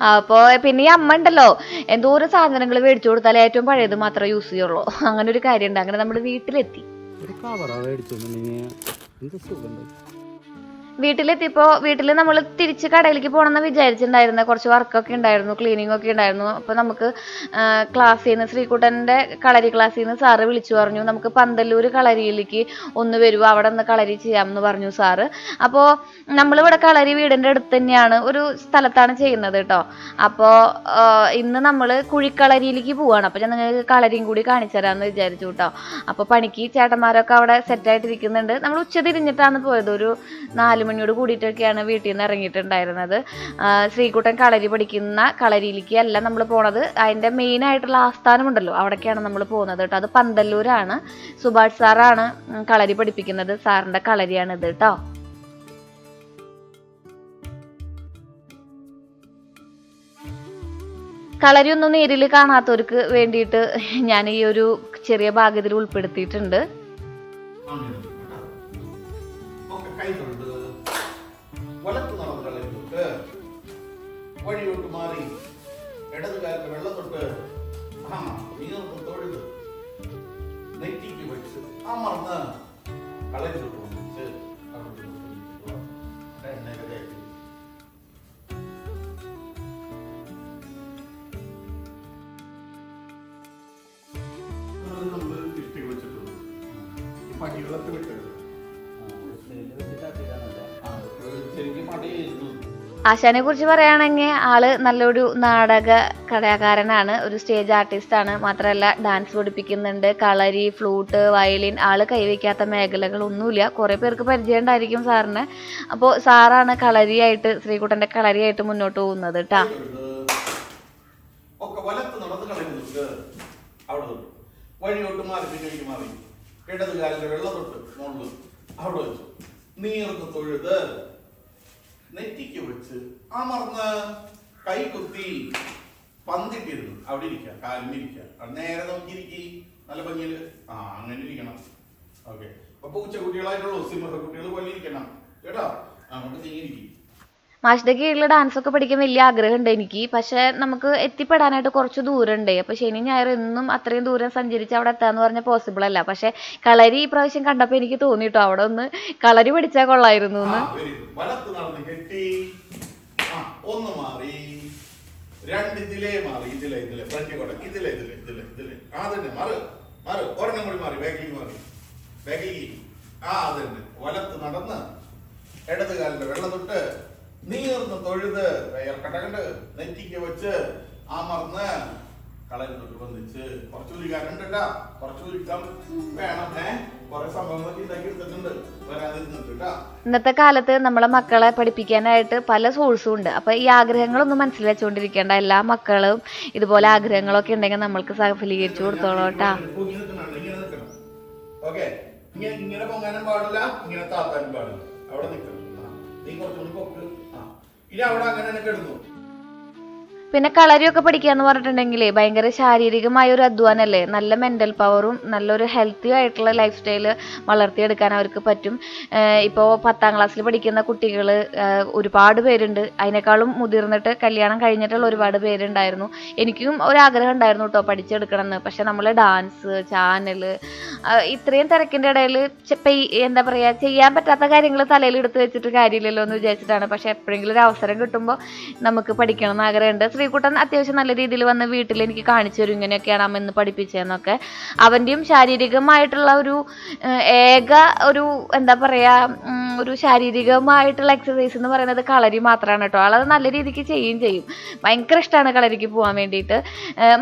അപ്പോൾ പിന്നെ ഈ അമ്മ ഉണ്ടല്ലോ, എന്തോരം സാധനങ്ങൾ മേടിച്ചു കൊടുത്താൽ ഏറ്റവും പഴയത് മാത്രമേ യൂസ് ചെയ്യുള്ളൂ. അങ്ങനെ ഒരു കാര്യമുണ്ട്. അങ്ങനെ നമ്മൾ വീട്ടിലെത്തി. വീട്ടിലെത്തിയപ്പോൾ വീട്ടിൽ നമ്മൾ തിരിച്ച് കടയിലേക്ക് പോകണമെന്ന് വിചാരിച്ചിട്ടുണ്ടായിരുന്നത്. കുറച്ച് വർക്കൊക്കെ ഉണ്ടായിരുന്നു, ക്ലീനിങ് ഒക്കെ ഉണ്ടായിരുന്നു. അപ്പോൾ നമുക്ക് ക്ലാസ്സിൽ നിന്ന് ശ്രീകുട്ടൻ്റെ കളരി ക്ലാസ്സിൽ നിന്ന് സാറ് വിളിച്ചു പറഞ്ഞു, നമുക്ക് പന്തല്ലൂർ കളരിയിലേക്ക് ഒന്ന് വരുമോ, അവിടെ ഒന്ന് കളരി ചെയ്യാമെന്ന് പറഞ്ഞു സാറ്. അപ്പോൾ നമ്മളിവിടെ കളരി വീടിൻ്റെ അടുത്ത് തന്നെയാണ്, ഒരു സ്ഥലത്താണ് ചെയ്യുന്നത് കേട്ടോ. അപ്പോൾ ഇന്ന് നമ്മൾ കുഴിക്കളരിയിലേക്ക് പോവുകയാണ്. അപ്പോൾ ഞാൻ നിങ്ങൾക്ക് കളരിയും കൂടി കാണിച്ചു തരാമെന്ന് വിചാരിച്ചു കേട്ടോ. അപ്പോൾ പണിക്ക് ചേട്ടന്മാരൊക്കെ അവിടെ സെറ്റായിട്ടിരിക്കുന്നുണ്ട്. നമ്മൾ ഉച്ച തിരിഞ്ഞിട്ടാണ് പോയത്. ഒരു 4 മണിയോട് കൂടിയിട്ടൊക്കെയാണ് വീട്ടിൽ നിന്ന് ഇറങ്ങിയിട്ടുണ്ടായിരുന്നത്. ശ്രീകുട്ടൻ കളരി പഠിക്കുന്ന കളരിയിലേക്ക് അല്ല നമ്മൾ പോണത്, അതിൻ്റെ മെയിൻ ആയിട്ടുള്ള ആസ്ഥാനമുണ്ടല്ലോ അവിടേക്കാണ് നമ്മൾ പോകുന്നത് കേട്ടോ. അത് പന്തല്ലൂരാണ്. സുഭാഷ് സാറാണ് കളരി പഠിപ്പിക്കുന്നത്. സാറിൻ്റെ കളരിയാണ് ഇത് കേട്ടോ. കളരി ഒന്നും നേരിൽ കാണാത്തവർക്ക് വേണ്ടിയിട്ട് ഞാൻ ഈ ഒരു ചെറിയ ഭാഗത്തിൽ ഉൾപ്പെടുത്തിയിട്ടുണ്ട്. വലത്തു നടന്ന് കളരിലോട്ട് വഴിയോട്ട് മാറി ഇടത് കാലത്ത് വെള്ളം തൊട്ട് നീർന്ന് തൊഴുത് നെറ്റിക്ക് വെച്ച് അമർന്ന് കളരി തൊട്ട് വന്നിച്ച് എണ്ണയൊക്കെ തേച്ച് നമ്മൾ ഇഷ്ടി വെച്ചിട്ടുണ്ട് ഈ പടികളൊക്കെ വിട്ടത് ശരിക്കും പടിയായിരുന്നു. ആശാനെ കുറിച്ച് പറയുകയാണെങ്കിൽ ആള് നല്ലൊരു നാടക കലാകാരനാണ്, ഒരു സ്റ്റേജ് ആർട്ടിസ്റ്റ് ആണ്. മാത്രമല്ല ഡാൻസ് പഠിപ്പിക്കുന്നുണ്ട്, കളരി, ഫ്ലൂട്ട്, വയലിൻ. ആള് കൈവയ്ക്കാത്ത മേഖലകളൊന്നുമില്ല. കുറെ പേർക്ക് പരിചയം ഉണ്ടായിരിക്കും സാറിന്. അപ്പോൾ സാറാണ് കളരിയായിട്ട്, ശ്രീകുട്ടന്റെ കളരിയായിട്ട് മുന്നോട്ട് പോകുന്നത് കേട്ടാ. ഒക്കെ വലത്ത് നടന്ന് കളയുന്നുണ്ട്. അവിടെ തൊട്ട് വഴിയോട്ട് മാറി പിന്നേക്ക് മാറി ഇടത് കാലിന്റെ വെള്ളം തൊട്ട് മുകളിൽ അവിടെ വെച്ചു നീർന്ന് തൊഴുത് നെറ്റിക്ക് വെച്ച് അമർന്ന് കൈ കുത്തി പന്തിട്ടിരുന്നു. അവിടെ ഇരിക്കുക, കാലിമിരിക്കുക, നേരെ നോക്കിയിരിക്കി, നല്ല ഭംഗിയിൽ അങ്ങനെ ഇരിക്കണം. ഓക്കെ, അപ്പൊ പൂച്ചക്കുട്ടികളായിട്ടുള്ളൂ, സിംഹക്കുട്ടികൾ പോലെ ഇരിക്കണം കേട്ടോ. നമുക്ക് നീങ്ങിരിക്കും. മാഷിന്റെ കീഴിൽ ഡാൻസ് ഒക്കെ പഠിക്കാൻ വലിയ ആഗ്രഹമുണ്ട് എനിക്ക്. പക്ഷെ നമുക്ക് എത്തിപ്പെടാനായിട്ട് കുറച്ച് ദൂരമുണ്ട്. അപ്പൊ ശനി ഞായർ എന്നും അത്രയും ദൂരം സഞ്ചരിച്ച് അവിടെ എത്താന്ന് പറഞ്ഞാൽ പോസിബിൾ അല്ല. പക്ഷെ കളരി ഈ പ്രാവശ്യം കണ്ടപ്പോ എനിക്ക് തോന്നിട്ടോ അവിടെ ഒന്ന് കളരി പഠിച്ചാൽ കൊള്ളായിരുന്നു എന്ന്. വലത്ത് നടന്ന് കെട്ടി ഒന്ന് മാറി രണ്ട് ഇതിലേ മാറി ഇതിലെ ഫ്രണ്ട് കൂടെ ഇതിലെ അതന്നെ മാറ് ഒരെണ്ണം കൂടി മാറി ബാക്കിലേക്ക് അതന്നെ വലത്ത് നടന്ന് ഇടത് കാലിന്റെ വെള്ളം തൊട്ട് നീർന്ന് തൊഴുത് കടകണ്ട് നെറ്റിക്ക് വെച്ച് അമർന്ന് കളരി തൊട്ട് ബന്ധിച്ച് കുറച്ചുകൂലിക്കാരുണ്ട് കേട്ടാ. കുറച്ചുകൂലിക്കാൻ വേണം. കുറെ സംഭവങ്ങളൊക്കെ ഇതാക്കി എടുത്തിട്ടുണ്ട്, വരാതിരുന്നിട്ട് കേട്ടാ. ഇന്നത്തെ കാലത്ത് നമ്മളെ മക്കളെ പഠിപ്പിക്കാനായിട്ട് പല സോഴ്സും ഉണ്ട്. അപ്പൊ ഈ ആഗ്രഹങ്ങളൊന്നും മനസ്സിൽ വെച്ചുകൊണ്ടിരിക്കേണ്ട. എല്ലാ മക്കളും ഇതുപോലെ ആഗ്രഹങ്ങളൊക്കെ ഉണ്ടെങ്കിൽ നമ്മൾക്ക് സഫലീകരിച്ചു കൊടുത്തോളൂ കേട്ടാ. ഓക്കെ, ഇങ്ങനെ പൊങ്ങാനും പാടില്ല, ഇങ്ങനെ താത്താനും പാടില്ല. അവിടെ നിൽക്കണം. നീ കുറച്ചുകൂടി പൊക്ക്. ഇനി അവിടെ അങ്ങനെ തന്നെ കിടന്നു. പിന്നെ കളരിയൊക്കെ പഠിക്കുക എന്ന് പറഞ്ഞിട്ടുണ്ടെങ്കിൽ ഭയങ്കര ശാരീരികമായ ഒരു അധ്വാനമല്ലേ. നല്ല മെൻ്റൽ പവറും നല്ലൊരു ഹെൽത്തി ആയിട്ടുള്ള ലൈഫ് സ്റ്റൈല് വളർത്തിയെടുക്കാൻ അവർക്ക് പറ്റും. ഇപ്പോൾ 10ാം ക്ലാസ്സിൽ പഠിക്കുന്ന കുട്ടികൾ ഒരുപാട് പേരുണ്ട്. അതിനേക്കാളും മുതിർന്നിട്ട് കല്യാണം കഴിഞ്ഞിട്ടുള്ള ഒരുപാട് പേരുണ്ടായിരുന്നു. എനിക്കും ഒരാഗ്രഹം ഉണ്ടായിരുന്നു കേട്ടോ പഠിച്ചെടുക്കണം എന്ന്. പക്ഷെ നമ്മൾ ഡാൻസ് ചാനൽ ഇത്രയും തിരക്കിൻ്റെ ഇടയിൽ എന്താ പറയുക, ചെയ്യാൻ പറ്റാത്ത കാര്യങ്ങൾ തലയിൽ എടുത്ത് വെച്ചിട്ട് കാര്യമില്ലല്ലോ എന്ന് വിചാരിച്ചിട്ടാണ്. പക്ഷെ എപ്പോഴെങ്കിലും ഒരു അവസരം കിട്ടുമ്പോൾ നമുക്ക് പഠിക്കണം എന്ന് ആഗ്രഹമുണ്ട്. ശ്രീകുട്ടൻ അത്യാവശ്യം നല്ല രീതിയിൽ വന്ന് വീട്ടിൽ എനിക്ക് കാണിച്ചു തരും ഇങ്ങനെയൊക്കെയാണ് അമ്മ ഇന്ന് പഠിപ്പിച്ചതെന്നൊക്കെ. അവൻ്റെയും ശാരീരികമായിട്ടുള്ള ഒരു ഒരു എന്താ പറയുക, ഒരു ശാരീരികമായിട്ടുള്ള എക്സസൈസ് എന്ന് പറയുന്നത് കളരി മാത്രമാണ് കേട്ടോ. ആളത് നല്ല രീതിക്ക് ചെയ്യും. ഭയങ്കര ഇഷ്ടമാണ് കളരിക്ക് പോകാൻ വേണ്ടിയിട്ട്.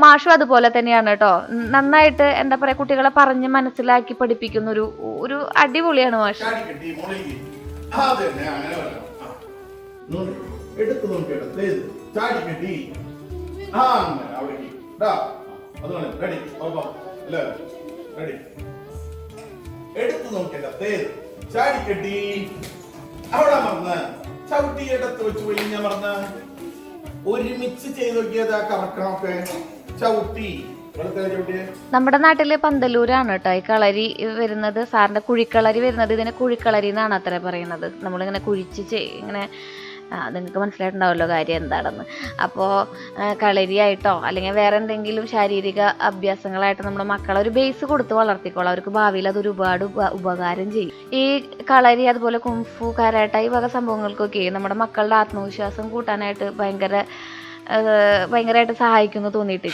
മാഷും അതുപോലെ തന്നെയാണ് കേട്ടോ. നന്നായിട്ട് എന്താ പറയുക, കുട്ടികളെ പറഞ്ഞ് മനസ്സിലാക്കി പഠിപ്പിക്കുന്ന ഒരു അടിപൊളിയാണ് മാഷ്. എടുത്തു നോക്കിയിട്ട് ചാടി കെട്ടി അങ്ങനെ അവിടേക്ക് റെഡി റെഡി എടുത്തു നോക്കിയിട്ട് ചാടി കെട്ടി അവിടെ മറന്ന് ചവിട്ടി എടുത്ത് വെച്ച് വലിഞ്ഞ മറന്ന് ഒരുമിച്ച് ചെയ്ത് നോക്കിയത് കറക്കണമൊക്കെ ചവിട്ടി. നമ്മുടെ നാട്ടില് പന്തലൂരാണ് കേട്ടോ ഈ കളരി വരുന്നത്. സാറിന്റെ കുഴിക്കളരി വരുന്നത് ഇതിനെ കുഴിക്കളരി എന്നാണ് അത്ര പറയുന്നത്. നമ്മളിങ്ങനെ കുഴിച്ച് ഇങ്ങനെ നിങ്ങൾക്ക് മനസ്സിലായിട്ടുണ്ടാവുമല്ലോ കാര്യം എന്താണെന്ന്. അപ്പോൾ കളരിയായിട്ടോ അല്ലെങ്കിൽ വേറെ എന്തെങ്കിലും ശാരീരിക അഭ്യാസങ്ങളായിട്ട് നമ്മുടെ മക്കളെ ഒരു ബേസ് കൊടുത്ത് വളർത്തിക്കോളാം. അവർക്ക് ഭാവിയിൽ അതൊരു ഒരുപാട് ഉപകാരം ചെയ്യും. ഈ കളരി അതുപോലെ കുംഫു, കരാട്ട ഈ വക സംഭവങ്ങൾക്കൊക്കെ നമ്മുടെ മക്കളുടെ ആത്മവിശ്വാസം കൂട്ടാനായിട്ട് ഭയങ്കരമായിട്ട് സഹായിക്കുന്നു തോന്നിയിട്ട്.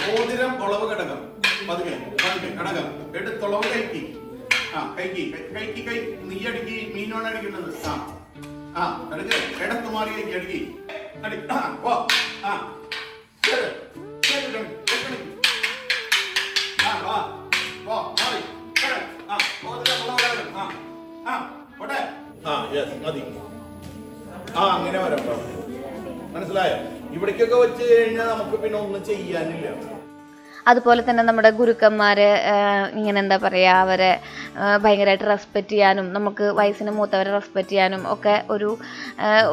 മോതിരം ഒളവ് ഘടകം പതുക്കെ ഘടകം എടുത്തൊളവ് കൈക്ക് കൈക്ക് കൈ നീ അടുക്കി മീനോണ് അടിക്കേണ്ടത്. ഇടത്ത് മാറി അടുക്കി മതി. അങ്ങനെ വരാം. മനസ്സിലായോ? ഇവിടേക്കൊക്കെ വെച്ച് കഴിഞ്ഞാൽ നമുക്ക് പിന്നെ ഒന്നും ചെയ്യാനില്ല. അതുപോലെ തന്നെ നമ്മുടെ ഗുരുക്കന്മാരെ ഇങ്ങനെ എന്താ പറയുക, അവരെ ഭയങ്കരമായിട്ട് റെസ്പെക്റ്റ് ചെയ്യാനും നമുക്ക് വയസ്സിന് മൂത്തവരെ റെസ്പെക്റ്റ് ചെയ്യാനും ഒക്കെ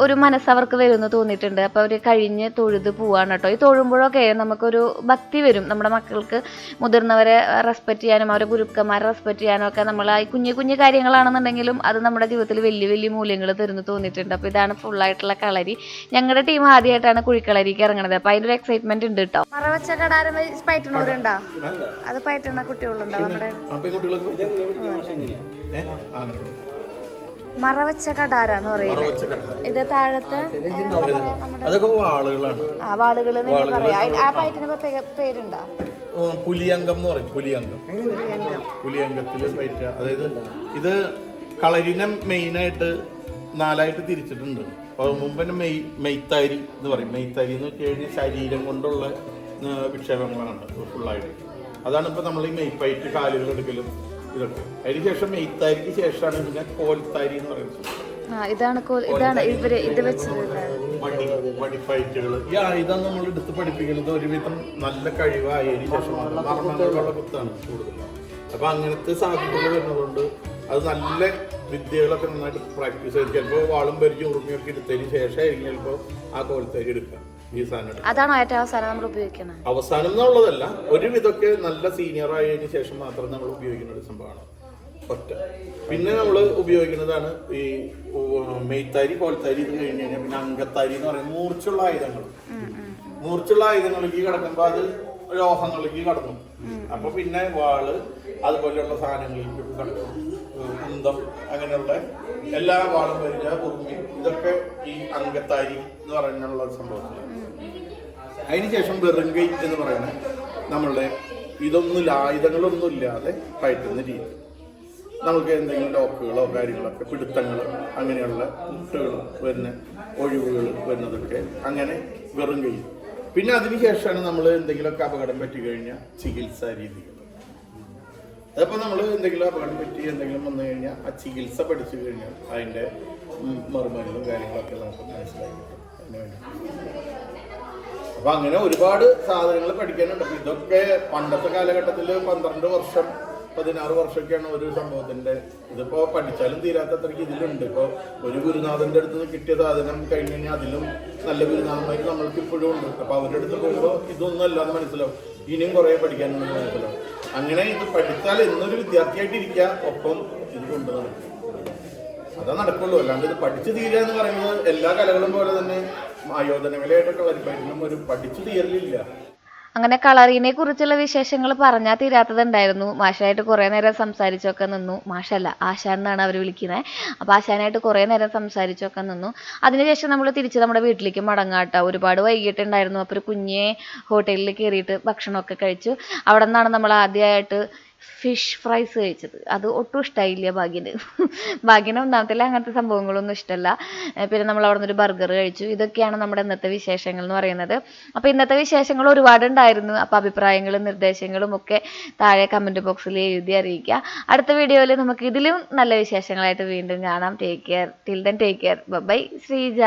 ഒരു മനസ്സ് അവർക്ക് വരുമെന്ന് തോന്നിയിട്ടുണ്ട്. അപ്പോൾ അവർ കഴിഞ്ഞ് തൊഴുത് പോവാണ് കേട്ടോ. ഈ തൊഴുമ്പോഴൊക്കെ നമുക്കൊരു ഭക്തി വരും. നമ്മുടെ മക്കൾക്ക് മുതിർന്നവരെ റെസ്പെക്റ്റ് ചെയ്യാനും അവരെ ഗുരുക്കന്മാരെ റെസ്പെക്റ്റ് ചെയ്യാനും ഒക്കെ നമ്മൾ ഈ കുഞ്ഞു കുഞ്ഞു കാര്യങ്ങളാണെന്നുണ്ടെങ്കിലും അത് നമ്മുടെ ജീവിതത്തിൽ വലിയ വലിയ മൂല്യങ്ങൾ തരുന്നു തോന്നിയിട്ടുണ്ട്. അപ്പോൾ ഇതാണ് ഫുള്ളായിട്ടുള്ള കളരി. ഞങ്ങളുടെ ടീം ആദ്യമായിട്ടാണ് കുഴിക്കളരിക്ക് ഇറങ്ങണത്. അപ്പോൾ അതിൻ്റെ ഒരു എക്സൈറ്റ്മെന്റ് ഉണ്ട് കേട്ടോ. മറവച്ച കടാരം പയറ്റുന്നവരുണ്ടോ? അത് പയറ്റുന്ന കുട്ടികളുണ്ടോ നമ്മുടെ? മറവച്ച കടാരാന്ന് പറയുന്നത്. ഇത് താഴത്തെ വാളുകൾ പറയാ. ആ പയറ്റിന് പേരുണ്ടോ? പുലിയംഗം എന്ന് പറയും. പുലിയംഗത്തില് പയറ്റ. അതായത് ഇത് കളരിനെ മെയിനായിട്ട് 4ആയിട്ട് തിരിച്ചിട്ടുണ്ട്. മുമ്പ് തന്നെ മെയ്ത്താരി എന്ന് പറയും. മെയ്ത്താരി എന്ന് വെച്ച് കഴിഞ്ഞാൽ ശരീരം കൊണ്ടുള്ള വിക്ഷേപങ്ങളാണ് ഫുള്ളായിട്ട്. അതാണ് ഇപ്പോൾ നമ്മൾ ഈ മെയ്പ്പയറ്റ് കാലുകൾ എടുക്കലും ഇതൊക്കെ. അതിനുശേഷം മെയ്ത്താരിക്ക് ശേഷമാണ് പിന്നെ കോൽത്താരി എന്ന് പറയുന്നത്. വടിപ്പയറ്റുകൾ. ഈ ആയുധം നമ്മൾ എടുത്ത് പഠിപ്പിക്കുന്നത് ഒരുവിധം നല്ല കഴിവായതിനു ശേഷമാണ്. മർമ്മങ്ങളുള്ള കുത്താണ് കൂടുതൽ. അപ്പൊ അങ്ങനത്തെ സാധ്യതകൾ വരുന്നതുകൊണ്ട് അത് നല്ല വിദ്യകളൊക്കെ നന്നായിട്ട് പ്രാക്ടീസ് ചെയ്ത് ചിലപ്പോൾ വാളും പരിചയം ഉറുമിയൊക്കെ എടുത്തതിന് ശേഷമായിരിക്കും ചിലപ്പോൾ ആ കോൽത്താരി എടുക്കുക. ഈ സാധനം അതാണോ ഏറ്റവും അവസാനം നമ്മൾ ഉപയോഗിക്കുന്നത്? അവസാനം എന്നുള്ളതല്ല, ഒരുവിധമൊക്കെ നല്ല സീനിയർ ആയതിനു ശേഷം മാത്രം നമ്മൾ ഉപയോഗിക്കുന്ന ഒരു സംഭവമാണ് ഒറ്റ. പിന്നെ നമ്മൾ ഉപയോഗിക്കുന്നതാണ് ഈ മെയ്ത്താരി, കോൽത്താരി. ഇത് കഴിഞ്ഞ് കഴിഞ്ഞാൽ പിന്നെ അങ്കത്താരി എന്ന് പറയുന്നത് മൂർച്ചുള്ള ആയുധങ്ങൾ. മൂർച്ചുള്ള ആയുധങ്ങളിലേക്ക് കിടക്കുമ്പോൾ അത് ലോഹങ്ങളിലേക്ക് കടന്നു. അപ്പൊ പിന്നെ വാള് അതുപോലെയുള്ള സാധനങ്ങളിലേക്ക് കടക്കും. കുന്തം, അങ്ങനെയുള്ള എല്ലാ വാളും പരിച ഉറുമി ഇതൊക്കെ ഈ അങ്കത്താരി എന്ന് പറഞ്ഞുള്ള സംഭവത്തിലാണ്. അതിനുശേഷം വെറുങ്കൈ എന്ന് പറയുന്നത് നമ്മളുടെ ഇതൊന്നുമില്ല, ആയുധങ്ങളൊന്നും ഇല്ലാതെ പയറ്റുന്ന രീതി. നമുക്ക് എന്തെങ്കിലും ലോക്കുകളോ കാര്യങ്ങളൊക്കെ പിടുത്തങ്ങൾ അങ്ങനെയുള്ള മുട്ടുകൾ വരുന്ന ഒഴിവുകൾ വരുന്നതൊക്കെ അങ്ങനെ വെറും കൈ. പിന്നെ അതിനുശേഷമാണ് നമ്മൾ എന്തെങ്കിലുമൊക്കെ അപകടം പറ്റി കഴിഞ്ഞാൽ ചികിത്സാ രീതികൾ. അതപ്പോൾ നമ്മൾ എന്തെങ്കിലും അപകടം പറ്റി എന്തെങ്കിലും വന്നു കഴിഞ്ഞാൽ ആ ചികിത്സ പഠിച്ചു കഴിഞ്ഞാൽ അതിൻ്റെ മറുമരുന്നും കാര്യങ്ങളൊക്കെ നമുക്ക് മനസ്സിലാക്കി കിട്ടും. അതിന് വേണ്ടി അപ്പൊ അങ്ങനെ ഒരുപാട് സാധനങ്ങൾ പഠിക്കാനുണ്ട്. അപ്പൊ ഇതൊക്കെ പണ്ടത്തെ കാലഘട്ടത്തിൽ 12 വർഷം 16 വർഷമൊക്കെയാണ് ഒരു സംഭവത്തിന്റെ. ഇതിപ്പോ പഠിച്ചാലും തീരാത്തത്രയ്ക്ക് ഇതിലുണ്ട്. ഇപ്പൊ ഒരു ഗുരുനാഥന്റെ അടുത്ത് നിന്ന് കിട്ടിയ സാധനം കഴിഞ്ഞ് കഴിഞ്ഞാൽ അതിലും നല്ല ഗുരുനാഥന്മാർ നമ്മൾക്ക് ഇപ്പോഴും ഉണ്ട്. അപ്പൊ അവരുടെ അടുത്ത് പോകുമ്പോൾ ഇതൊന്നും അല്ലാന്ന് മനസ്സിലാവും. ഇനിയും കുറെ പഠിക്കാനുണ്ടെന്ന് മനസ്സിലാവും. അങ്ങനെ ഇത് പഠിച്ചാൽ എന്നൊരു വിദ്യാർത്ഥിയായിട്ട് ഇരിക്കുക, ഒപ്പം ഇത് കൊണ്ട് നടക്കും. അതാ നടക്കുള്ളൂ. അല്ലാണ്ട് ഇത് പഠിച്ചു തീരുക എന്ന് പറയുന്നത് എല്ലാ കലകളും പോലെ തന്നെ ആയോധനകലയായിട്ടൊക്കെ വരുമ്പോഴും ഒരു പഠിച്ചു തീരലില്ല. അങ്ങനെ കളറിനെ കുറിച്ചുള്ള വിശേഷങ്ങൾ പറഞ്ഞാൽ തീരാത്തതുണ്ടായിരുന്നു. മാഷായിട്ട് കുറേ നേരം സംസാരിച്ചൊക്കെ നിന്നു. മാഷല്ല, ആശാൻ എന്നാണ് അവർ വിളിക്കുന്നത്. അപ്പോൾ ആശാനായിട്ട് കുറേ നേരം സംസാരിച്ചൊക്കെ നിന്നു. അതിനുശേഷം നമ്മൾ തിരിച്ച് നമ്മുടെ വീട്ടിലേക്ക് മടങ്ങാട്ടോ. ഒരുപാട് വൈകിട്ടുണ്ടായിരുന്നു. അപ്പോൾ ഒരു കുഞ്ഞേ ഹോട്ടലിൽ കയറിയിട്ട് ഭക്ഷണമൊക്കെ കഴിച്ചു. അവിടെ നിന്നാണ് നമ്മൾ ആദ്യമായിട്ട് ഫിഷ് ഫ്രൈസ് കഴിച്ചത്. അത് ഒട്ടും ഇഷ്ടമായില്ല ഭാഗ്യന്. ഭാഗ്യന് ഒന്നാമത്തിൽ അങ്ങനത്തെ സംഭവങ്ങളൊന്നും ഇഷ്ടമല്ല. പിന്നെ നമ്മൾ അവിടെ നിന്നൊരു ബർഗർ കഴിച്ചു. ഇതൊക്കെയാണ് നമ്മുടെ ഇന്നത്തെ വിശേഷങ്ങൾ എന്ന് പറയുന്നത്. അപ്പോൾ ഇന്നത്തെ വിശേഷങ്ങൾ ഒരുപാടുണ്ടായിരുന്നു. അപ്പോൾ അഭിപ്രായങ്ങളും നിർദ്ദേശങ്ങളും ഒക്കെ താഴെ കമൻറ്റ് ബോക്സിൽ എഴുതി അറിയിക്കുക. അടുത്ത വീഡിയോയിൽ നമുക്ക് ഇതിലും നല്ല വിശേഷങ്ങളായിട്ട് വീണ്ടും കാണാം. Take care. Till then take care. Bye. Sreeja.